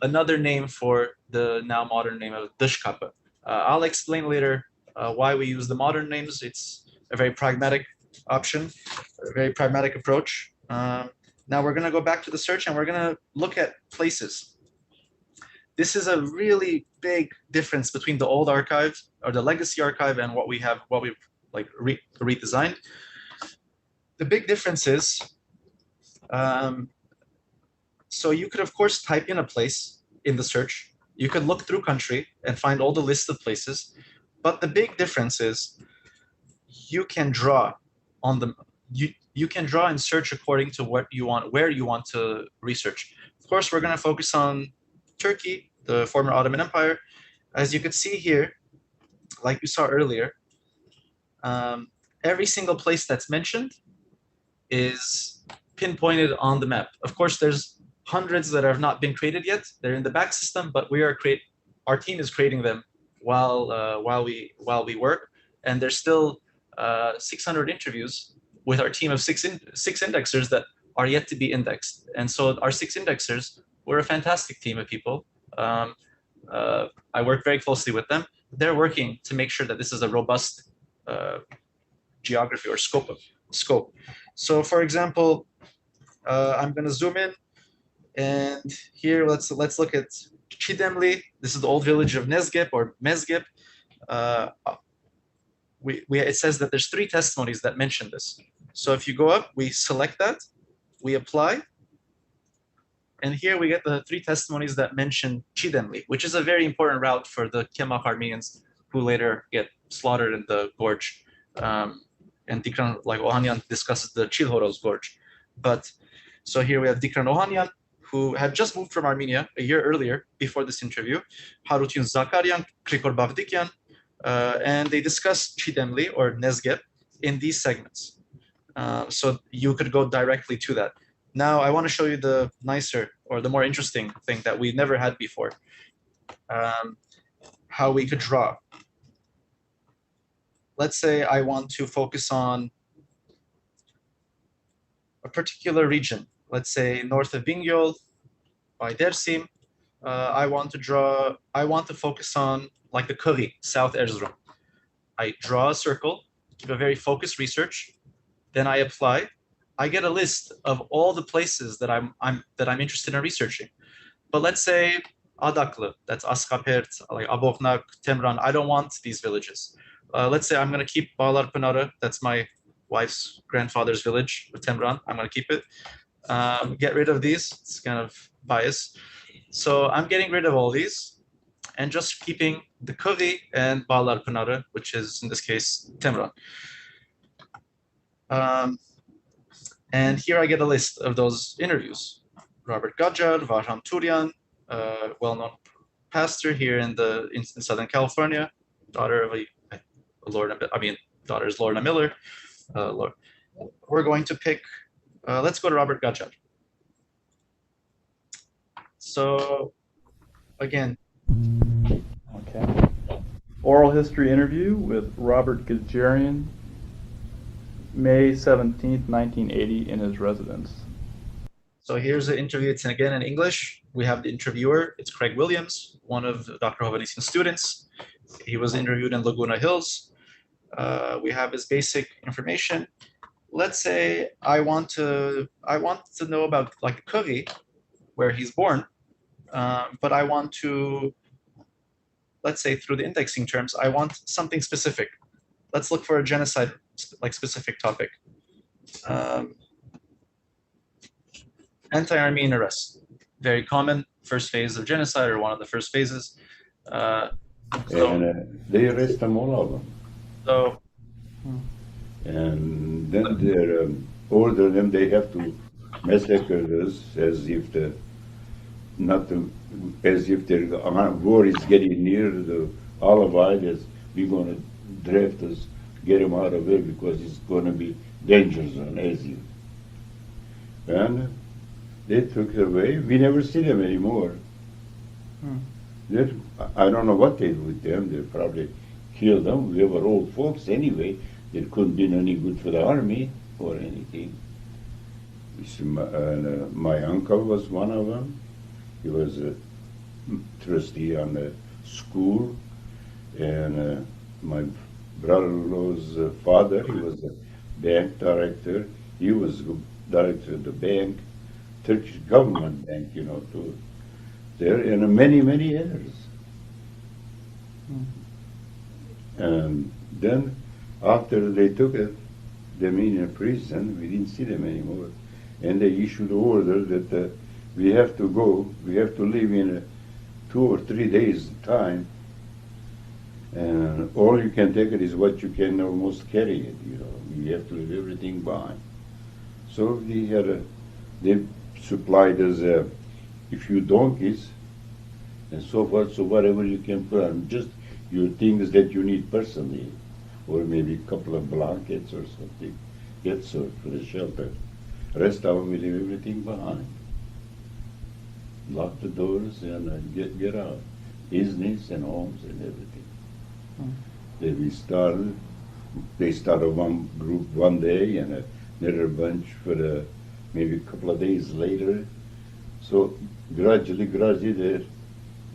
another name for the now modern name of Dışkapı. I'll explain later why we use the modern names. It's a very pragmatic option, a very pragmatic approach. Now we're gonna go back to the search and we're gonna look at places. This is a really big difference between the old archive or the legacy archive and what we've like redesigned. The big difference is, so you could of course type in a place in the search. You could look through country and find all the list of places. But the big difference is you can draw on the, you can draw and search according to what you want, where you want to research. Of course, we're gonna focus on Turkey, the former Ottoman Empire. As you could see here, like we saw earlier, every single place that's mentioned is pinpointed on the map. Of course, there's hundreds that have not been created yet. They're in the back system, but our team is creating them while we work. And there's still 600 interviews with our team of six indexers that are yet to be indexed. And so our 6 indexers, we're a fantastic team of people. I work very closely with them. They're working to make sure that this is a robust geography or scope. So for example, I'm going to zoom in, and here let's look at Çidemli. This is the old village of Nezgep or Mezgep. It says that there's 3 testimonies that mention this. So if you go up, we select that, we apply, and here we get the 3 testimonies that mention Çidemli, which is a very important route for the Kemak Armenians who later get slaughtered in the gorge. And Dikran, like Ohanyan, discusses the Chilhoroz Gorge. But so here we have Dikran Ohanyan, who had just moved from Armenia a year earlier before this interview, Harutyun Zakaryan, Krikor Bavdikyan, and they discuss Çidemli or Nezgep in these segments. So you could go directly to that. Now I want to show you the nicer or the more interesting thing that we never had before, how we could draw. Let's say I want to focus on a particular region. Let's say north of Bingöl by Dersim. I want to focus on like the Kari, South Erzurum. I draw a circle, keep a very focused research, then I apply. I get a list of all the places that I'm interested in researching. But let's say Adaklı, that's Askapert, like Abovnak, Temran. I don't want these villages. Let's say I'm going to keep Bağlarpınarı. That's my wife's grandfather's village, Temran. I'm going to keep it. Get rid of these. It's kind of bias. So I'm getting rid of all these and just keeping the Kövi and Bağlarpınarı, which is in this case Temran. And here I get a list of those interviews. Robert Gajar, Varham Turyan, well-known pastor here in Southern California, daughter of daughter is Lorna Miller. We're going to pick, let's go to Robert Gajar. So again. Okay. Oral history interview with Robert Gajarian, May 17th, 1980, in his residence. So here's the interview. It's again in English. We have the interviewer. It's Craig Williams, one of Dr. Hovannisian's students. He was interviewed in Laguna Hills. We have his basic information. Let's say I want to know about like Kövi, where he's born, but I want to, let's say through the indexing terms, I want something specific. Let's look for a genocide like specific topic. Anti-Armenian arrest, very common, first phase of genocide or one of the first phases. They arrest them, all of them. So, and then they order them. They have to massacre us as if the war is getting near. The alibi that we're going to draft us, get him out of there because it's going to be danger zone, as if. And they took her away. We never see them anymore. I don't know what they did with them. They probably killed them. They were old folks anyway. They couldn't be any good for the army or anything. My uncle was one of them. He was a trustee on the school. And my brother-in-law's father, he was a bank director. He was director of the bank. Turkish government bank, too. There and many, many others. And then after they took them in a prison, we didn't see them anymore. And they issued order that we have to live in 2 or 3 days time. And all you can take it is what you can almost carry it, You have to leave everything behind. So they supplied us a few donkeys and so forth, so whatever you can put on, just your things that you need personally, or maybe a couple of blankets or something, get so for the shelter. Rest of them, we leave everything behind. Lock the doors and get out. Business and homes and everything. Then they started one group one day and another bunch for maybe a couple of days later. So gradually the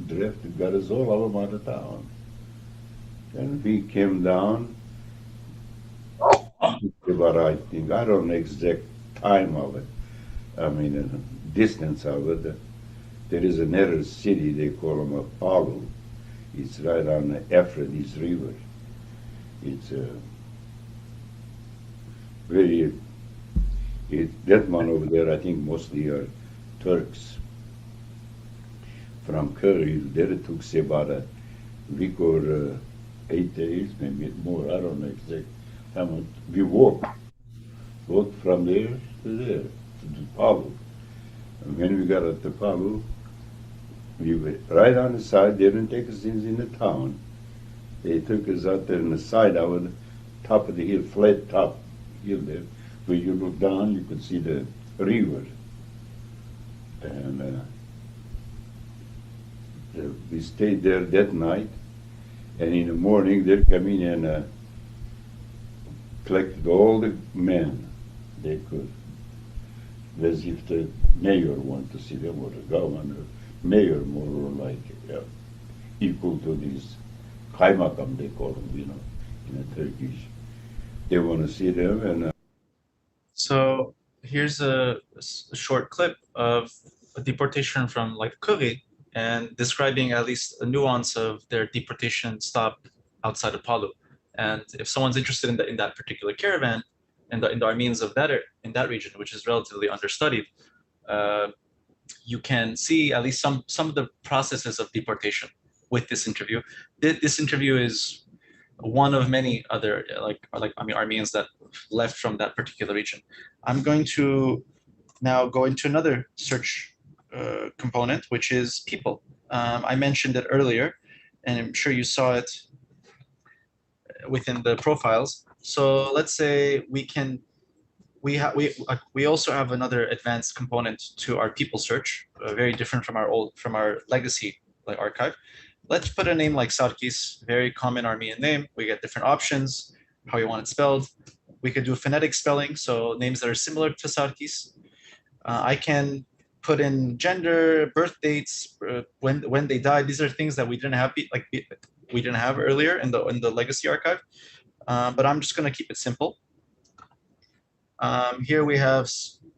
draft got us all of them out of town. And we came down about, I think, I don't know exact time of it, distance of it. There is another city, they call them a Palu. It's right on the Euphrates River. It's that one over there, I think mostly are Turks. From Curry, there it took say about a week or 8 days, maybe more, I don't know exactly how much. We walked from there to there, to the Palu. And when we got at the Palu, we were right on the side. They didn't take us in the town. They took us out there on the side of the top of the hill, flat top hill there. Where you look down, you could see the river. And we stayed there that night. And in the morning, they're coming and collected all the men they could. As if the mayor wanted to see them, or the governor, mayor more or like equal to these kaymakam, they call them, in a Turkish. They want to see them. And so here's a short clip of a deportation from like Kuri, and describing at least a nuance of their deportation stop outside of Palu. And if someone's interested in that particular caravan and the Armenians of in that region, which is relatively understudied, you can see at least some of the processes of deportation with this interview. This interview is one of many other Armenians that left from that particular region. I'm going to now go into another search component, which is people. I mentioned it earlier, and I'm sure you saw it within the profiles. So let's say we also have another advanced component to our people search, very different from our legacy like archive. Let's put a name like Sarkis, very common Armenian name. We get different options, how you want it spelled. We could do a phonetic spelling, so names that are similar to Sarkis. I can put in gender, birth dates, when they died. These are things that we didn't have earlier in the legacy archive. But I'm just going to keep it simple. Here we have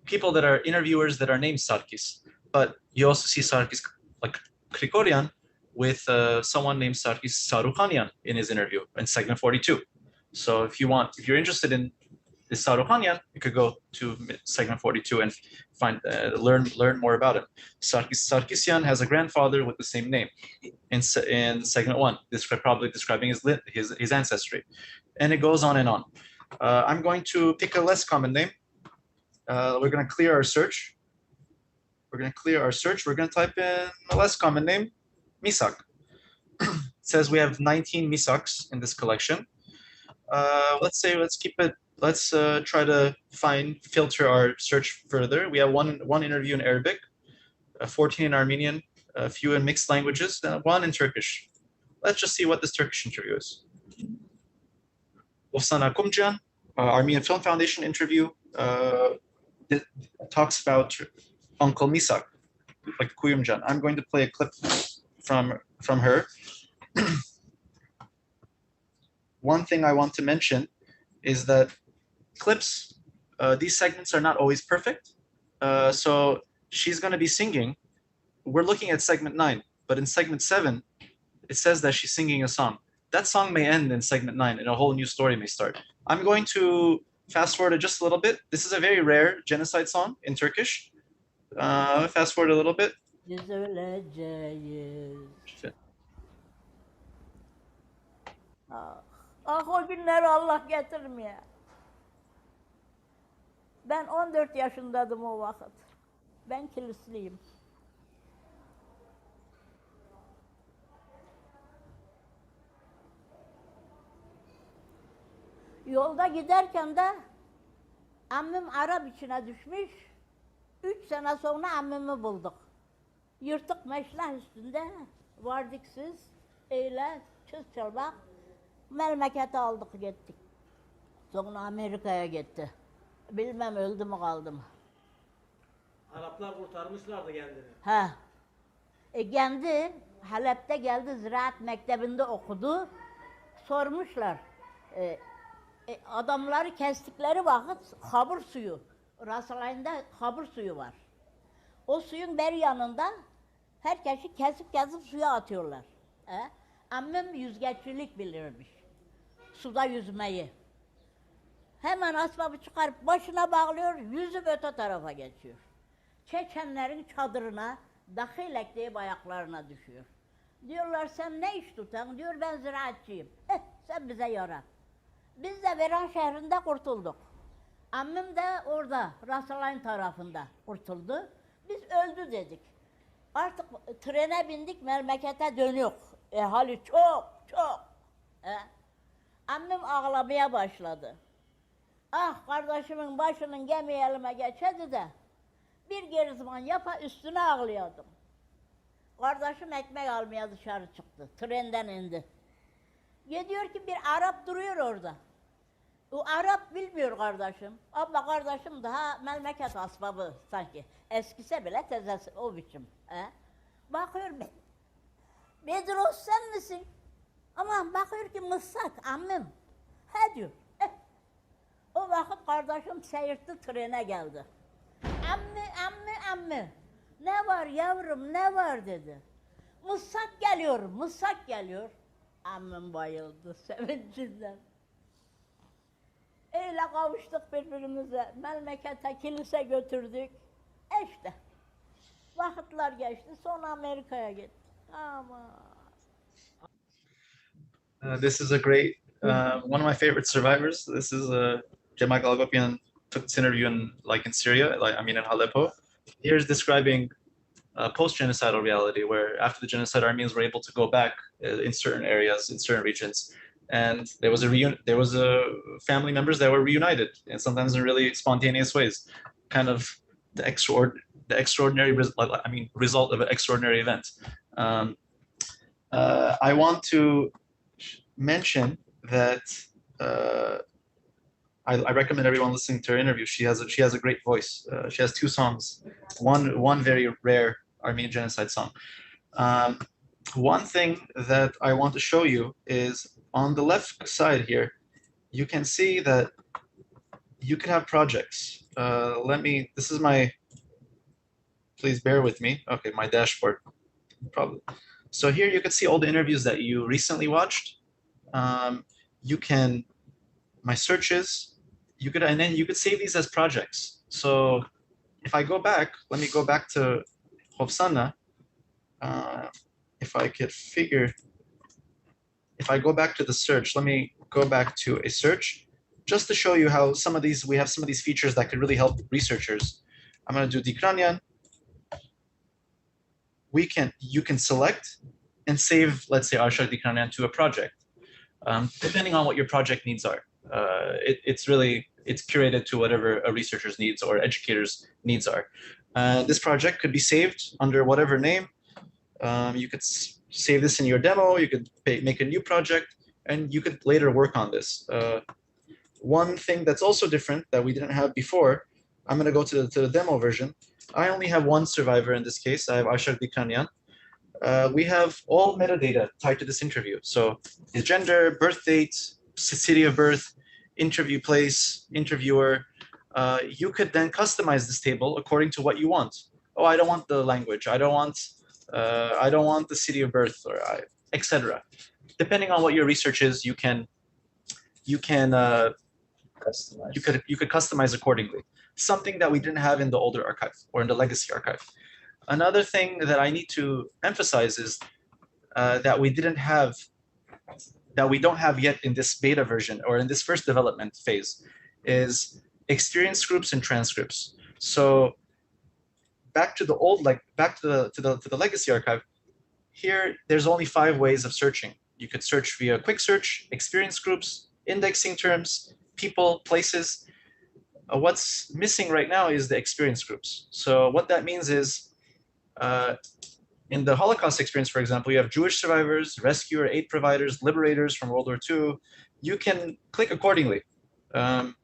people that are interviewers that are named Sarkis, but you also see Sarkis like Krikorian with someone named Sarkis Sarukhanyan in his interview in segment 42. So if you're interested in this Sarukhanyan, you could go to segment 42 and find learn more about him. Sarkisyan has a grandfather with the same name in segment 1, probably describing his ancestry, and it goes on and on. I'm going to pick a less common name. We're going to clear our search. We're going to type in a less common name, Misak. It says we have 19 Misaks in this collection. Let's try to filter our search further. We have one interview in Arabic, 14 in Armenian, a few in mixed languages, and one in Turkish. Let's just see what this Turkish interview is. Ofsana Kumjan, Armenian Film Foundation interview, talks about Uncle Misak, like Kuyumjan. I'm going to play a clip from her. One thing I want to mention is that clips, these segments are not always perfect. So she's going to be singing. We're looking at segment 9, but in segment 7, it says that she's singing a song. That song may end in segment 9 and a whole new story may start. I'm going to fast forward just a little bit. This is a very rare genocide song in Turkish. Fast forward a little bit. O günleri Allah getirmeye. Ben 14 yaşındaydım o vakit. Ben kilisliyim. Yolda giderken de ammim Arap içine düşmüş. 3 sene sonra ammimi bulduk. Yırtık meşlah üstünde vardık siz. Öyle çız çalmak. Memlekete aldık gittik. Sonra Amerika'ya gitti. Bilmem öldü mü kaldı mı. Araplar kurtarmışlardı kendini. Ha. Geldi, Halep'te geldi, ziraat mektebinde okudu. Sormuşlar. Adamları kestikleri vakit habur suyu, Rasalayında habur suyu var. O suyun beri yanında herkesi kesip suya atıyorlar. Ammim yüzgeçlilik bilirmiş. Suda yüzmeyi. Hemen asbabı çıkarıp başına bağlıyor, yüzüp öte tarafa geçiyor. Çeçenlerin çadırına, dahilek deyip ayaklarına düşüyor. Diyorlar sen ne iş tutan? Diyor ben ziraatçıyım. Sen bize yara. Biz de Veran şehrinde kurtulduk. Ammim de orada, Rasalayın tarafında kurtuldu. Biz öldü dedik. Artık trene bindik, memlekete dönüyor. Hali çok. Ammim ağlamaya başladı. Ah kardeşimin başının gemiyi elime geçedi de bir gerizman yapa üstüne ağlıyordum. Kardeşim ekmek almaya dışarı çıktı. Trenden indi. Gidiyor ki bir Arap duruyor orada. O Arap bilmiyor kardeşim. Abla kardeşim daha memleket asbabı sanki. Eskise bile tezesi o biçim. Bakıyor Bedros sen misin? Ama bakıyor ki mıssak ammim. He diyor. O vakit kardeşim seyirtti trene geldi. Emmi. Ne var yavrum ne var dedi. Mıssak geliyor. Emmim bayıldı sevincinden. Öyle kavuştuk birbirimize. Memlekete kilise götürdük. İşte. Vakitler geçti. Sonra Amerika'ya gittik. Ama. This is a great, one of my favorite survivors. This is Cemal Hagopian took this interview in Syria, in Aleppo. Here's describing post-genocidal reality, where after the genocide, Armenians were able to go back in certain areas, in certain regions, and there was a family members that were reunited, and sometimes in really spontaneous ways, kind of the extraordinary result of an extraordinary event. I want to mention that I recommend everyone listening to her interview. She has a great voice. She has 2 songs, one very rare Armenian genocide song. One thing that I want to show you is on the left side here, you can see that you can have projects. This is my, please bear with me. Okay, my dashboard, probably. So here you can see all the interviews that you recently watched. My searches, and then you could save these as projects. So if I go back, let me go back to Hovsana. If I go back to the search, let me go back to a search just to show you how we have some of these features that could really help researchers. I'm going to do Dikranian. You can select and save, let's say, Arshak Dikranian to a project, depending on what your project needs are. It's curated to whatever a researcher's needs or educator's needs are. This project could be saved under whatever name. You could save this in your demo, you could make a new project, and you could later work on this. One thing that's also different that we didn't have before, I'm going to go to the demo version. I only have one survivor in this case. I have Arshak Dikranian. We have all metadata tied to this interview. So his gender, birth date, city of birth, interview place, interviewer. You could then customize this table according to what you want. Oh, I don't want the language. I don't want the city of birth, or etc. Depending on what your research is, you could customize accordingly. Something that we didn't have in the older archive or in the legacy archive. Another thing that I need to emphasize is that we don't have yet in this beta version or in this first development phase is experience groups and transcripts. So back to the legacy archive, here there's only 5 ways of searching. You could search via quick search, experience groups, indexing terms, people, places. What's missing right now is the experience groups. So what that means is, in the Holocaust experience, for example, you have Jewish survivors, rescuer, aid providers, liberators from World War II. You can click accordingly, and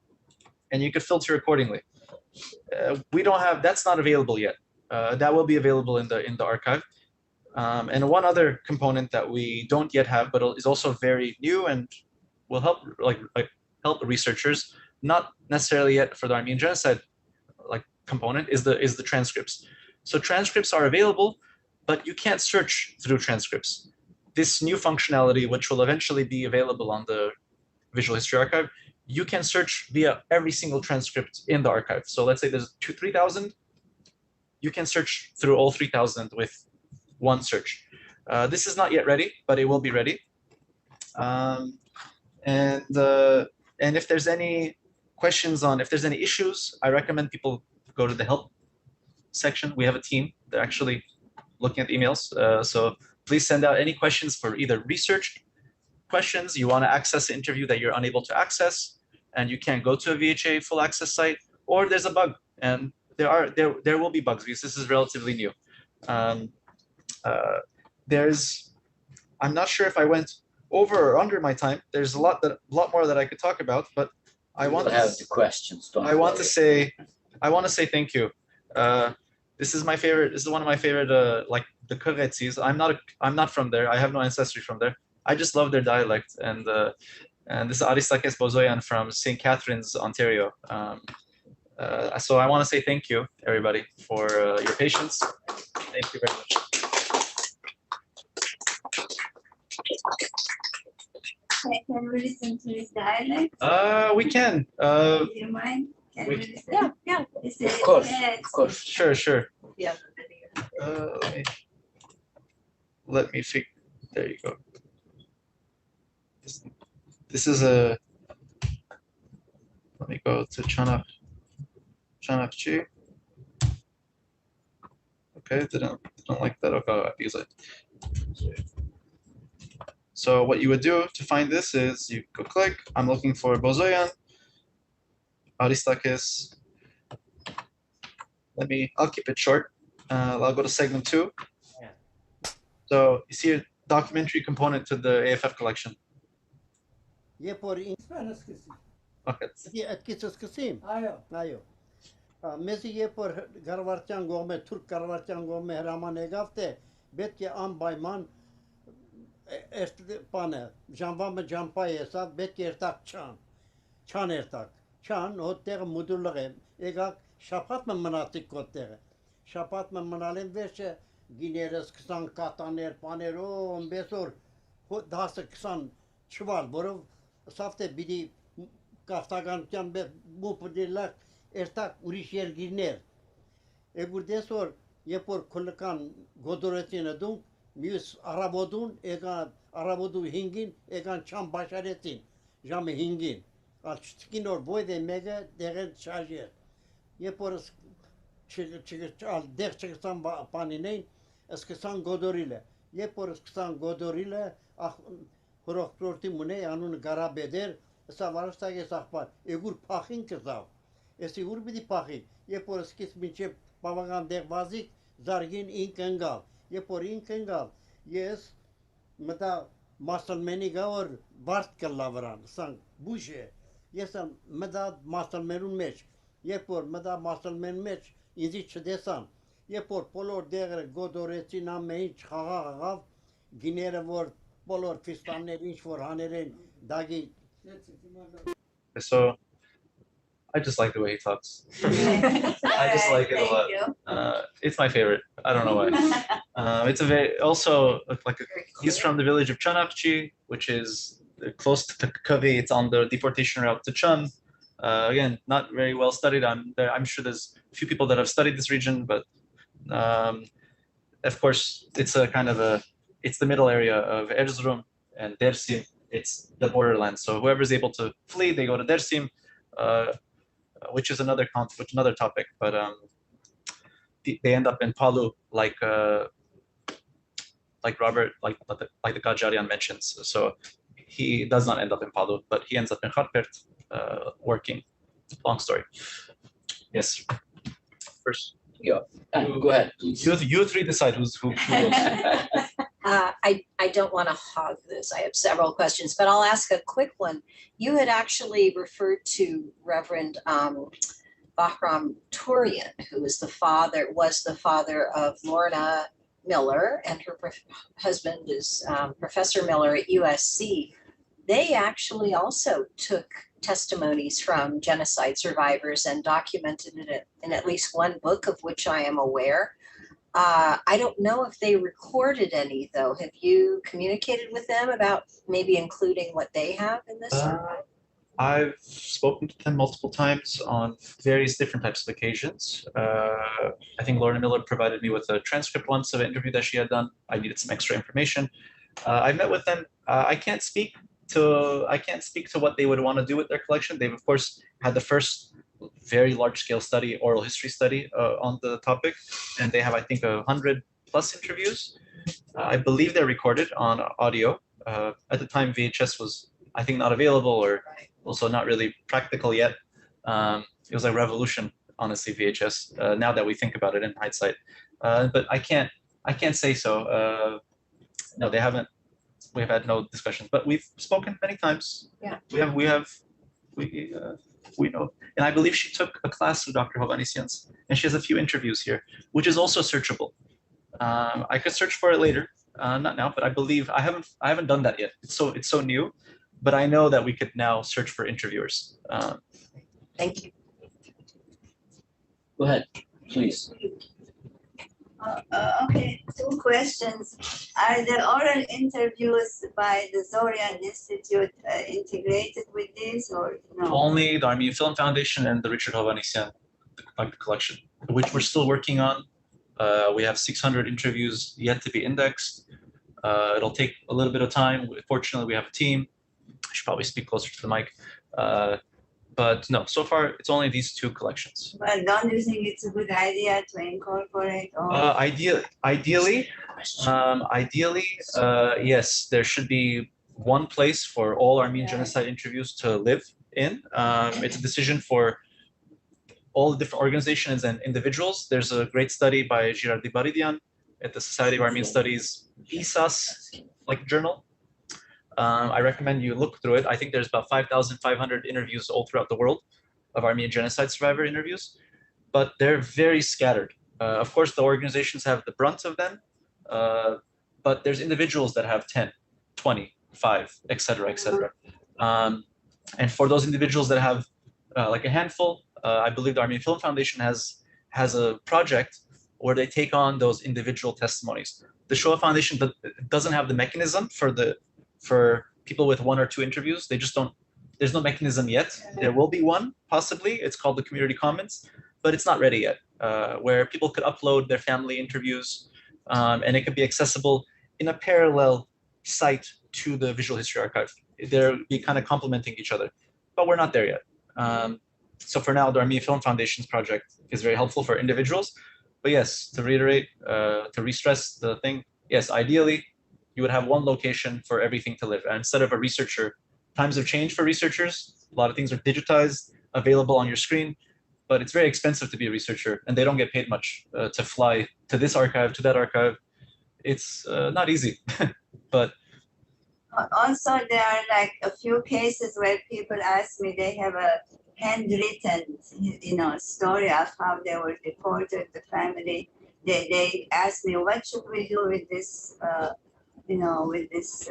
you can filter accordingly. We don't have, that's not available yet. That will be available in the archive. And one other component that we don't yet have, but is also very new and will help help researchers, not necessarily yet for the Armenian Genocide component, is the transcripts. So transcripts are available, but you can't search through transcripts. This new functionality, which will eventually be available on the Visual History Archive, you can search via every single transcript in the archive. So let's say there's 3,000, you can search through all 3,000 with one search. This is not yet ready, but it will be ready. And if there's any questions if there's any issues, I recommend people go to the help section. We have a team. They're actually looking at emails. So please send out any questions for either research questions, you want to access an interview that you're unable to access, and you can't go to a VHA full access site, or there's a bug. And there will be bugs because this is relatively new. I'm not sure if I went over or under my time. There's a lot more that I could talk about, but I want to have the questions. I want to say thank you. This is my favorite. This is one of my favorite, like the Kuretsis. I'm not from there. I have no ancestry from there. I just love their dialect, and And this is Aristakes Bozoyan from St. Catharines, Ontario. So I want to say thank you, everybody, for your patience. Thank you very much. Can we listen to his dialect? We can. Do you mind? Can we listen? Yeah. Of course. Sure. Yeah. Let me figure. There you go. This is a. Let me go to Chanakchi. Okay, didn't like that. Okay, I'll use it. So what you would do to find this is you go click. I'm looking for Bozoyan, Aristakes. I'll keep it short. I'll go to segment 2. So you see a documentary component to the AFF collection. Okay. Messi ye por garvarchan gome Türk garvarchan gome Heraman egafte bet ye am bayman est pane janvam jampay hesab bet ye ertak çan ertak çan hotter mudurlare egak şapat mı manatik kotere şapat mı manalen verse gineres kısan kataner panero besor ho dahsa kısan çuval borov safte bidi kaftagan can be bu pudirlak ertak uriş yer girner. Buradan sonra yapor kulkan godoretine dun müs arabodun arabodu hingin egan çam başaretin jam hingin. Alçtikin or boy de mega degen şarjer. Yapor al der çıksan paninen eskisan godorile. Yapor eskisan godorile ah horoktorti mune anun garabeder savarsta gesakpar. Egur pahin kızav. Sigur bidi pahi. Je por skis minche pavagan de vazik zargin inkengal. Je por inkengal. Yes. Meta masalmeni gaur bart kallavran sang buje. Yesam meta masalmenun meç. Je por meta masalmen meç. İzi çdesan. Je por polor degre godoreti nam meç xaga ginere vor polor fistanner inch for haneren dagi. So I just like the way he talks. I just like it a lot. It's my favorite. I don't know why. It's a very also he's from the village of Chanakchi, which is close to Kavi. It's on the deportation route to Chun. Again, not very well studied. I'm sure there's a few people that have studied this region, but of course it's a kind of it's the middle area of Erzurum and Dersim. It's the borderland. So whoever's able to flee, they go to Dersim. Which is another topic, but they end up in Palu, like Robert, like the Kajarian mentions. So he does not end up in Palu, but he ends up in Kharpert, working. Long story. Yes. First. Yeah. Go ahead. You three decide who goes. I don't want to hog this. I have several questions, but I'll ask a quick one. You had actually referred to Reverend Bahram Turian, who was the father of Lorna Miller, and her husband is Professor Miller at USC. They actually also took testimonies from genocide survivors and documented it in at least one book, of which I am aware. I don't know if they recorded any, though. Have you communicated with them about maybe including what they have in this? I've spoken to them multiple times on various different types of occasions. I think Lorna Miller provided me with a transcript once of an interview that she had done. I needed some extra information. I met with them. I can't speak to what they would want to do with their collection. They've of course had the first very large-scale study, oral history study on the topic, and they have, I think, 100+ interviews. I believe they're recorded on audio. At the time, VHS was, I think, not available, or also not really practical yet. It was a revolution, honestly, VHS. Now that we think about it in hindsight, but I can't say so. No, they haven't. We've had no discussions, but we've spoken many times. Yeah. We know, and I believe she took a class with Dr. Hovannisian, and she has a few interviews here, which is also searchable. I could search for it later, not now, but I believe I haven't done that yet. It's so new. but I know that we could now search for interviewers. Thank you. Go ahead, please. Okay, two questions. Are the oral interviews by the Zorian Institute integrated with this, or no? Only the Armenian Film Foundation and the Richard Hovannisian collection, which we're still working on. We have 600 interviews yet to be indexed. It'll take a little bit of time. Fortunately, we have a team. I should probably speak closer to the mic. But no, so far it's only these two collections. But don't you think it's a good idea to incorporate all? Ideally, yes, there should be one place for all Armenian genocide interviews to live in. It's a decision for all the different organizations and individuals. There's a great study by Avedikyan at the Society of Armenian Studies ESAS journal. I recommend you look through it. I think there's about 5,500 interviews all throughout the world of Armenian genocide survivor interviews, but they're very scattered. Of course, the organizations have the brunt of them, but there's individuals that have 10, 20, 5, etc., etc. And for those individuals that have like a handful, I believe the Armenian Film Foundation has a project where they take on those individual testimonies. The Shoah Foundation doesn't have the mechanism for people with 1 or 2 interviews. They just don't, there's no mechanism yet. There will be one, possibly. It's called the Community Commons, but it's not ready yet, where people could upload their family interviews, and it could be accessible in a parallel site to the Visual History Archive. They'll be kind of complementing each other, but we're not there yet. So for now, the Armenian Film Foundation's project is very helpful for individuals. But yes, to reiterate, to re-stress the thing, yes, ideally, you would have one location for everything to live. And instead of a researcher, times have changed for researchers. A lot of things are digitized, available on your screen, but it's very expensive to be a researcher, and they don't get paid much to fly to this archive, to that archive. It's not easy, but. Also, there are like a few cases where people ask me, they have a handwritten, story of how they were deported, the family. They ask me, what should we do with this, with this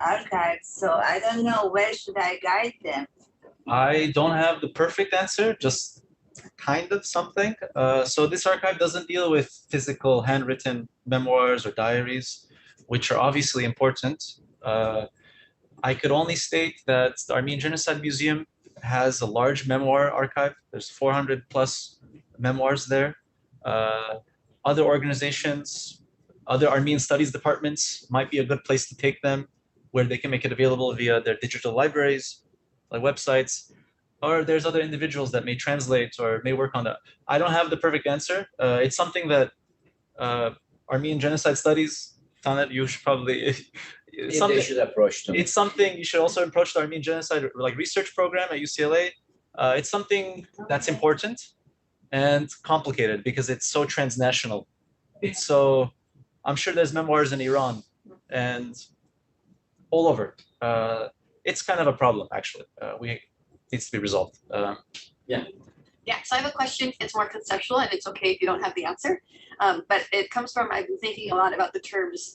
archive? So I don't know, where should I guide them? I don't have the perfect answer, just kind of something. So this archive doesn't deal with physical handwritten memoirs or diaries, which are obviously important. I could only state that the Armenian Genocide Museum has a large memoir archive. There's 400 plus memoirs there. Other organizations, other Armenian studies departments might be a good place to take them, where they can make it available via their digital libraries, like websites, or there's other individuals that may translate or may work on that. I don't have the perfect answer. It's something that Armenian Genocide Studies found that you should probably, They should approach them. it's something you should also approach the Armenian Genocide research program at UCLA. It's something that's important and complicated because it's so transnational. It's so, I'm sure there's memoirs in Iran and all over. It's kind of a problem, actually. It needs to be resolved. Yeah, so I have a question. It's more conceptual, and it's okay if you don't have the answer. But it comes from, I've been thinking a lot about the terms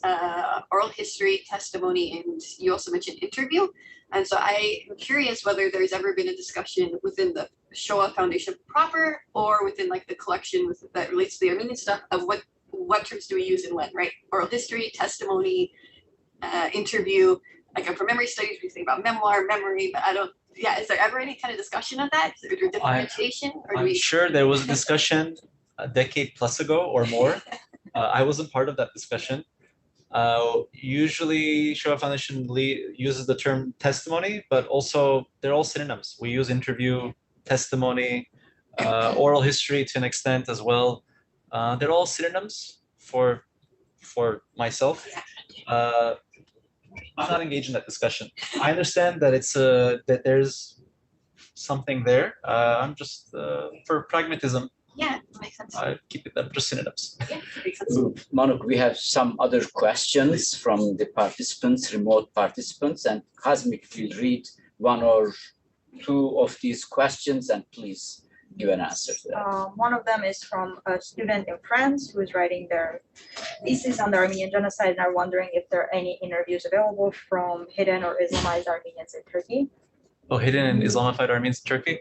oral history, testimony, and you also mentioned interview. And so I am curious whether there's ever been a discussion within the Shoah Foundation proper, or within the collection that relates to the Armenian stuff, of what terms do we use and when, right? Oral history, testimony, interview. For memory studies, we think about memoir, memory, but I don't. Yeah, is there ever any kind of discussion of that? Is there differentiation? I'm sure there was a discussion a decade plus ago or more. I wasn't part of that discussion. Usually, Shoah Foundation uses the term testimony, but also they're all synonyms. We use interview, testimony, oral history to an extent as well. They're all synonyms for myself. I'm not engaged in that discussion. I understand that that there's something there. I'm just for pragmatism. Yeah, that makes sense. I keep it that just synonyms. Yeah, that makes sense. Manuk, we have some other questions from the participants, remote participants, and Kazmik will read 1 or 2 of these questions, and please give an answer to that. One of them is from a student in France who is writing their thesis on the Armenian Genocide and are wondering if there are any interviews available from hidden or Islamized Armenians in Turkey. Oh, hidden and Islamified Armenians in Turkey?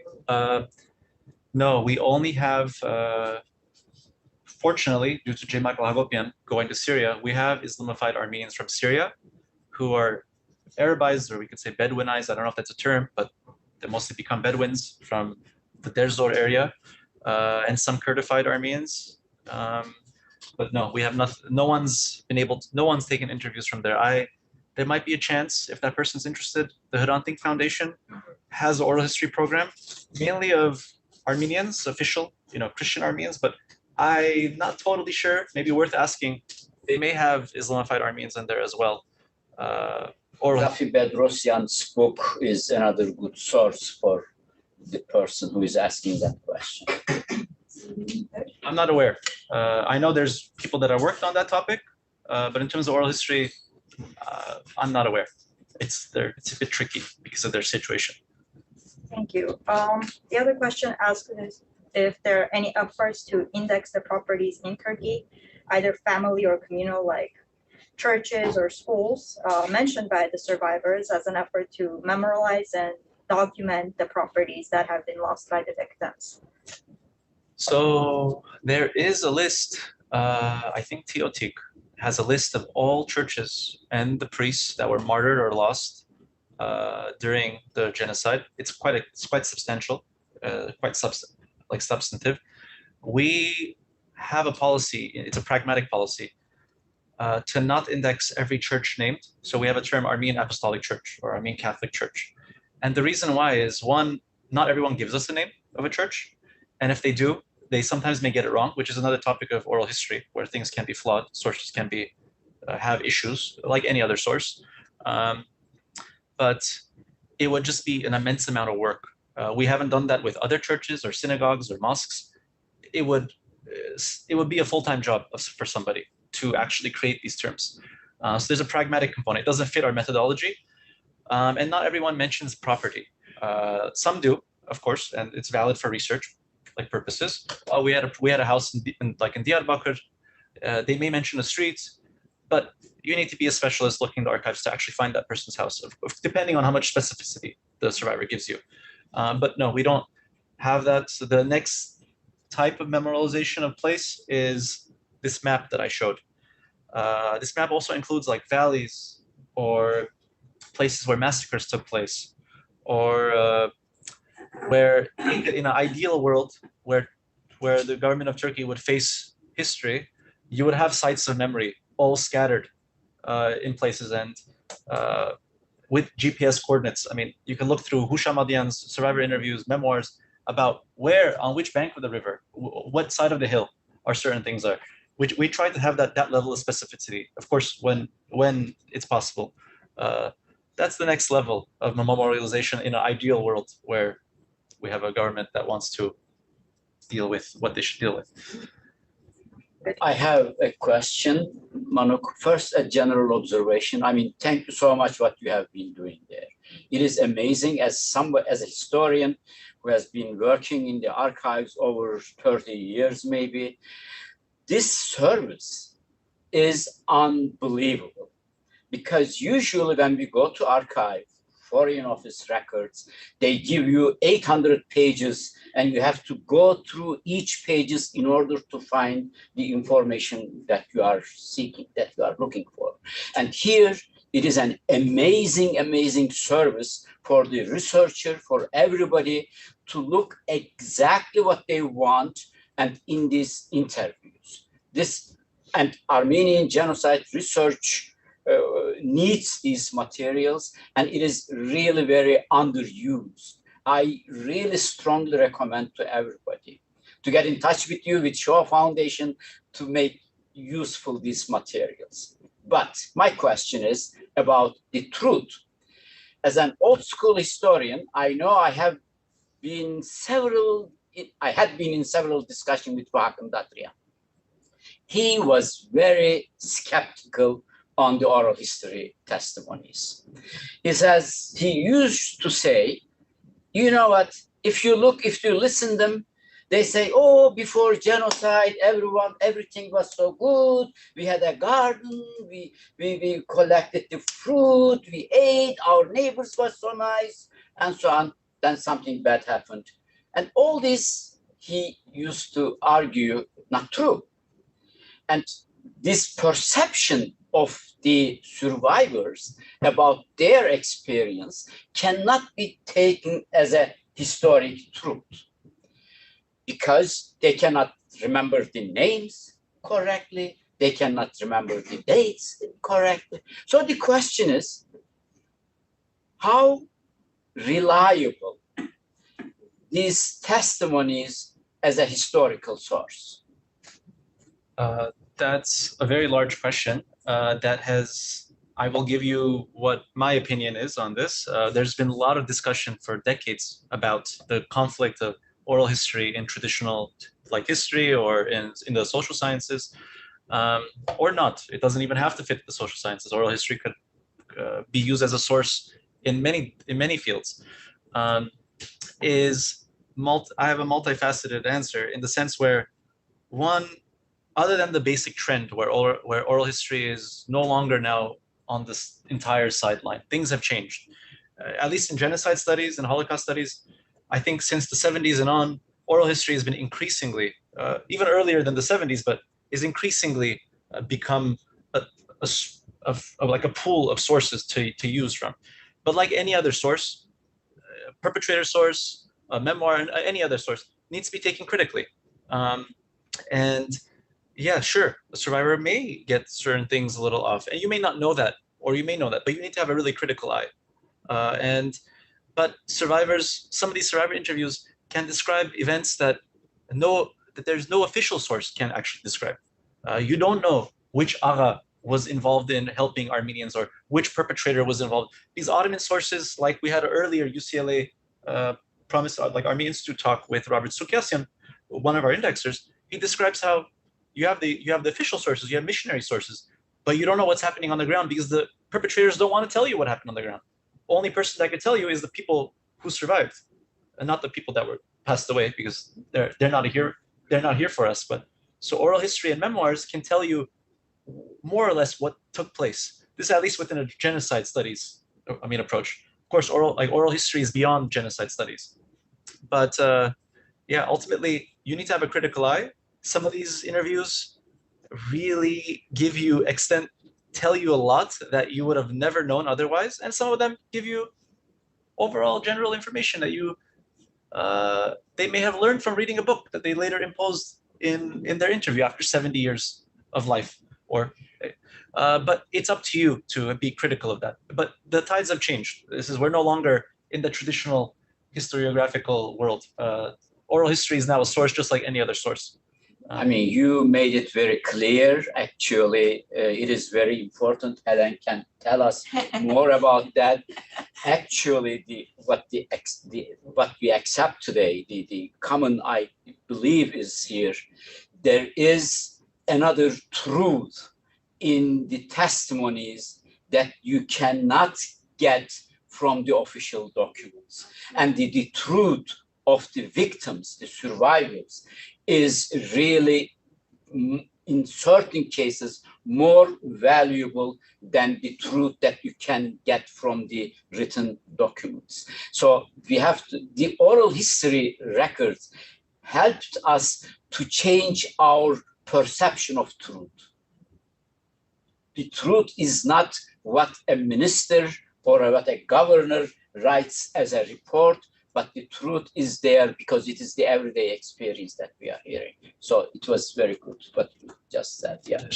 No, we only have, fortunately, due to J. Michael Hagopian going to Syria, we have Islamified Armenians from Syria who are Arabized, or we could say Bedouinized. I don't know if that's a term, but they mostly become Bedouins from the Derzor area, and some Kurdified Armenians. But no, we have nothing. No one's taken interviews from there. There might be a chance if that person's interested. The Hovannisian Foundation has an oral history program, mainly of Armenians, official, Christian Armenians, but I'm not totally sure. Maybe worth asking. They may have Islamified Armenians in there as well. Rafi Bedrosyan's book is another good source for the person who is asking that question. I'm not aware. I know there's people that have worked on that topic, but in terms of oral history, I'm not aware. It's a bit tricky because of their situation. Thank you. The other question asked is if there are any efforts to index the properties in Turkey, either family or communal, like churches or schools, mentioned by the survivors as an effort to memorialize and document the properties that have been lost by the victims. So there is a list, I think Teotik has a list of all churches and the priests that were martyred or lost during the genocide. It's quite substantial, quite substantive. We have a policy, it's a pragmatic policy, to not index every church named. So we have a term Armenian Apostolic Church or Armenian Catholic Church. And the reason why is, one, not everyone gives us the name of a church. And if they do, they sometimes may get it wrong, which is another topic of oral history, where things can be flawed, sources can be have issues, like any other source. But it would just be an immense amount of work. We haven't done that with other churches or synagogues or mosques. It would be a full-time job for somebody to actually create these terms. So there's a pragmatic component. It doesn't fit our methodology. And not everyone mentions property. Some do, of course, and it's valid for research like purposes. We had a house in Diyarbakir. They may mention a street, but you need to be a specialist looking in the archives to actually find that person's house, depending on how much specificity the survivor gives you. But no, we don't have that. So the next type of memorialization of place is this map that I showed. This map also includes like valleys or places where massacres took place, or where in an ideal world where the government of Turkey would face history, you would have sites of memory all scattered in places and with GPS coordinates. I mean, you can look through Hushamadian's survivor interviews, memoirs about on which bank of the river, what side of the hill are certain things are. Which we try to have that level of specificity, of course, when it's possible. That's the next level of memorialization in an ideal world where we have a government that wants to deal with what they should deal with. I have a question, Manuk. First, a general observation. I mean, thank you so much what you have been doing there. It is amazing as a historian who has been working in the archives over 30 years, maybe. This service is unbelievable, because usually when we go to archive, Foreign Office records, they give you 800 pages and you have to go through each pages in order to find the information that you are seeking, that you are looking for. And here it is an amazing, amazing service for the researcher, for everybody to look exactly what they want and in these interviews. This and Armenian genocide research needs these materials, and it is really very underused. I really strongly recommend to everybody to get in touch with you, with Shoah Foundation, to make useful these materials. But my question is about the truth. As an old school historian, I know I had been in several discussions with Vahakan Dadrian. He was very skeptical on the oral history testimonies. He used to say, you know what, if you listen them, They say, oh, before genocide, everything was so good. We had a garden, we collected the fruit, we ate, our neighbors were so nice, and so on. Then something bad happened. And all this, he used to argue, not true. And this perception of the survivors about their experience cannot be taken as a historic truth, because they cannot remember the names correctly, they cannot remember the dates correctly. So the question is, how reliable these testimonies as a historical source? That's a very large question. I will give you what my opinion is on this. There's been a lot of discussion for decades about the conflict of oral history in traditional like history or in the social sciences, or not. It doesn't even have to fit the social sciences. Oral history could be used as a source in many fields. I have a multifaceted answer in the sense where, one, other than the basic trend where oral history is no longer now on this entire sideline, things have changed. At least in genocide studies and Holocaust studies, I think since the 70s and on, oral history has been increasingly, even earlier than the 70s, but is increasingly become like a pool of sources to use from. But like any other source, perpetrator source, a memoir, and any other source needs to be taken critically. And yeah, sure, a survivor may get certain things a little off, and you may not know that, or you may know that, but you need to have a really critical eye. But survivors, some of these survivor interviews can describe events that there's no official source can actually describe. You don't know which aga was involved in helping Armenians or which perpetrator was involved. These Ottoman sources, like we had earlier UCLA promise, like Armenian Institute talk with Robert Sukyasyan, one of our indexers, he describes how you have the official sources, you have missionary sources, but you don't know what's happening on the ground because the perpetrators don't want to tell you what happened on the ground. Only person that could tell you is the people who survived, and not the people that were passed away, because they're not here for us. But so oral history and memoirs can tell you more or less what took place. This is at least within a genocide studies, approach. Of course, oral history is beyond genocide studies, but yeah, ultimately you need to have a critical eye. Some of these interviews really tell you a lot that you would have never known otherwise, and some of them give you overall general information that they may have learned from reading a book that they later imposed in their interview after 70 years of life. But it's up to you to be critical of that. But the tides have changed. We're no longer in the traditional historiographical world. Oral history is now a source just like any other source. You made it very clear. Actually, it is very important. Helen can tell us more about that. Actually, what we accept today, the common, I believe, is here. There is another truth in the testimonies that you cannot get from the official documents. And the truth of the victims, the survivors, is really, in certain cases, more valuable than the truth that you can get from the written documents. So the oral history records helped us to change our perception of truth. The truth is not what a minister or what a governor writes as a report, but the truth is there because it is the everyday experience that we are hearing. So it was very good what you just said. Yeah.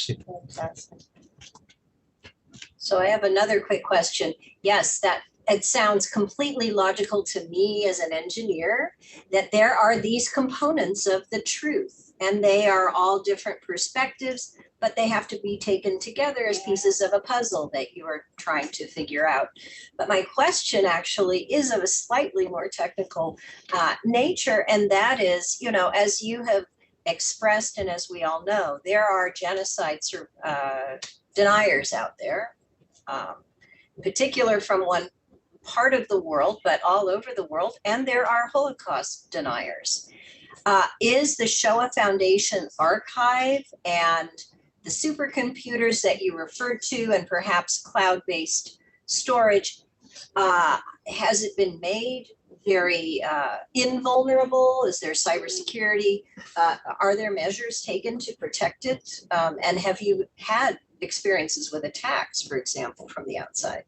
So I have another quick question. Yes, that it sounds completely logical to me as an engineer that there are these components of the truth, and they are all different perspectives, but they have to be taken together as pieces of a puzzle that you are trying to figure out. But my question actually is of a slightly more technical nature, and that is, as you have expressed, and as we all know, there are genocide deniers out there, in particular from one part of the world, but all over the world, and there are Holocaust deniers. Is the Shoah Foundation archive and the supercomputers that you referred to, and perhaps cloud-based storage, has it been made very invulnerable? Is there cybersecurity? Are there measures taken to protect it? And have you had experiences with attacks, for example, from the outside?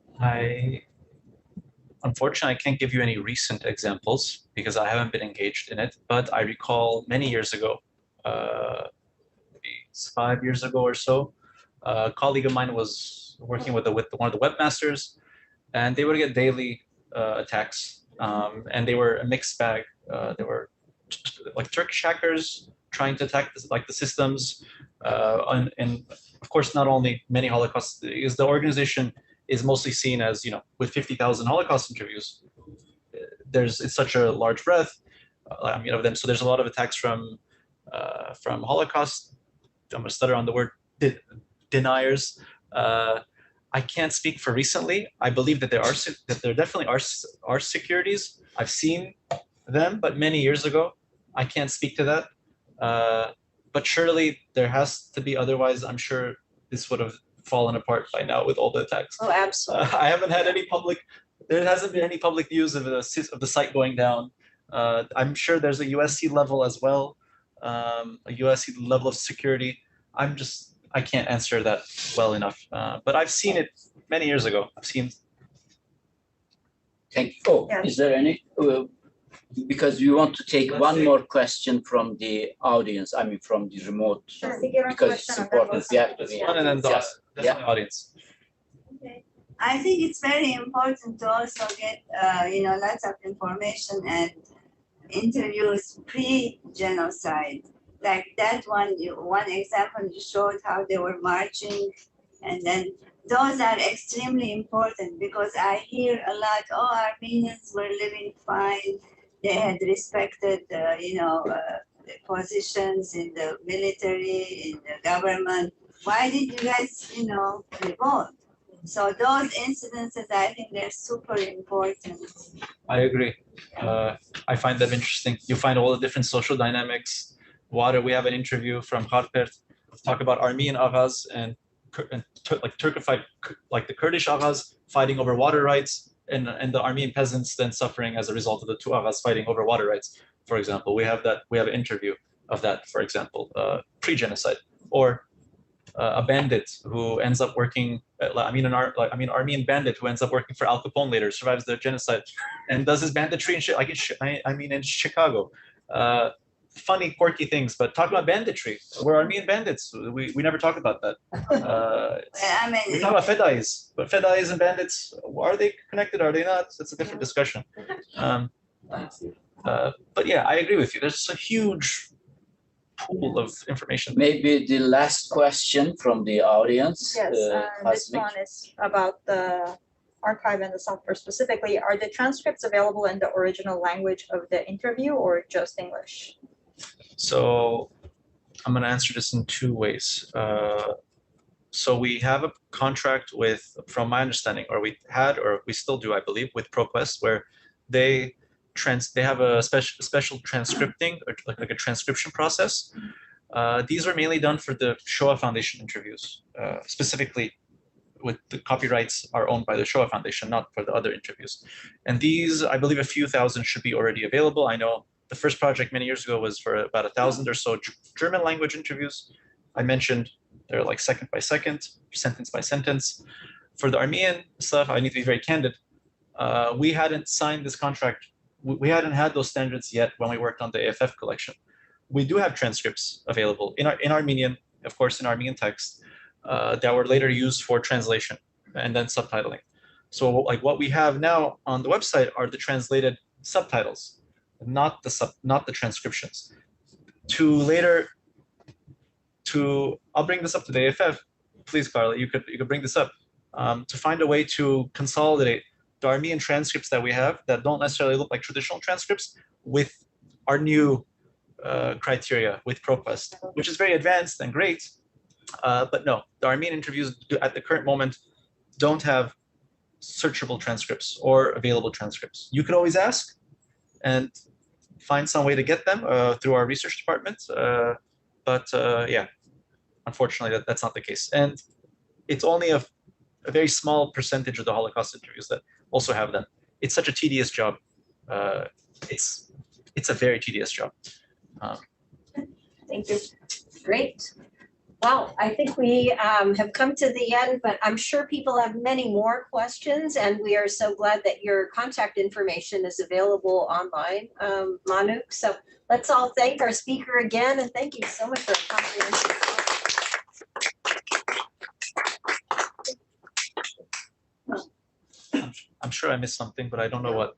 Unfortunately, I can't give you any recent examples because I haven't been engaged in it, but I recall many years ago, maybe 5 years ago or so, a colleague of mine was working with one of the webmasters, and they would get daily attacks, and they were a mixed bag. They were like Turkish hackers trying to attack the systems, and of course, not only many Holocausts, because the organization is mostly seen as, with 50,000 Holocaust interviews, it's such a large breadth, of them. So there's a lot of attacks from Holocaust. I'm gonna stutter on the word deniers. I can't speak for recently. I believe that there definitely are securities. I've seen them, but many years ago. I can't speak to that. But surely there has to be, otherwise I'm sure this would have fallen apart by now with all the attacks. Oh, absolutely. I haven't had there hasn't been any public news of the site going down. I'm sure there's a USC level as well, a USC level of security. I can't answer that well enough, but I've seen it many years ago. Thank you. Oh, yes. Is there any? Because we want to take one more question from the audience, from the remote, because it's important. We have to be one and then the audience. Okay. I think it's very important to also get, lots of information and interviews pre-genocide. Like that one example you showed how they were marching, and then those are extremely important because I hear a lot, Armenians were living fine. They had respected, positions in the military, in the government. Why did you guys, revolt? So those incidences, I think they're super important. I agree. I find them interesting. You find all the different social dynamics. We have an interview from Harpert, talk about Armenian Aghas and Turkified, like the Kurdish Aghas fighting over water rights, and the Armenian peasants then suffering as a result of the two Aghas fighting over water rights, for example. We have an interview of that, for example, pre-genocide, or a bandit who ends up working, Armenian bandit who ends up working for Al Capone later, survives the genocide, and does his banditry in Chicago. Funny, quirky things, but talk about banditry. We're Armenian bandits. We never talk about that. We talk about fedais, but fedais and bandits, are they connected? Are they not? That's a different discussion. But yeah, I agree with you. There's a huge pool of information. Maybe the last question from the audience. Yes, this one is about the archive and the software specifically. Are the transcripts available in the original language of the interview or just English? So I'm going to answer this in two ways. So we have a contract with, from my understanding, or we had, or we still do, I believe, with ProQuest, where they have a special transcripting, or like a transcription process. These are mainly done for the Shoah Foundation interviews, specifically with the copyrights are owned by the Shoah Foundation, not for the other interviews. And these, I believe, a few thousand should be already available. I know the first project many years ago was for about 1,000 or so German language interviews. I mentioned they're like second by second, sentence by sentence. For the Armenian stuff, I need to be very candid. We hadn't signed this contract. We hadn't had those standards yet when we worked on the AFF collection. We do have transcripts available in Armenian, of course, in Armenian text, that were later used for translation and then subtitling. So like what we have now on the website are the translated subtitles, not the transcriptions. I'll bring this up to the AFF. Please, Carla, you could bring this up to find a way to consolidate the Armenian transcripts that we have that don't necessarily look like traditional transcripts with our new criteria with ProQuest, which is very advanced and great. But no, the Armenian interviews at the current moment don't have searchable transcripts or available transcripts. You could always ask, and find some way to get them through our research department. But yeah, unfortunately, that's not the case. And it's only a very small percentage of the Holocaust interviews that also have them. It's such a tedious job. It's a very tedious job. Thank you. Great. Well, I think we have come to the end, but I'm sure people have many more questions, and we are so glad that your contact information is available online, Manuk. So let's all thank our speaker again, and thank you so much for a comprehensive talk. I'm sure I missed something, but I don't know what.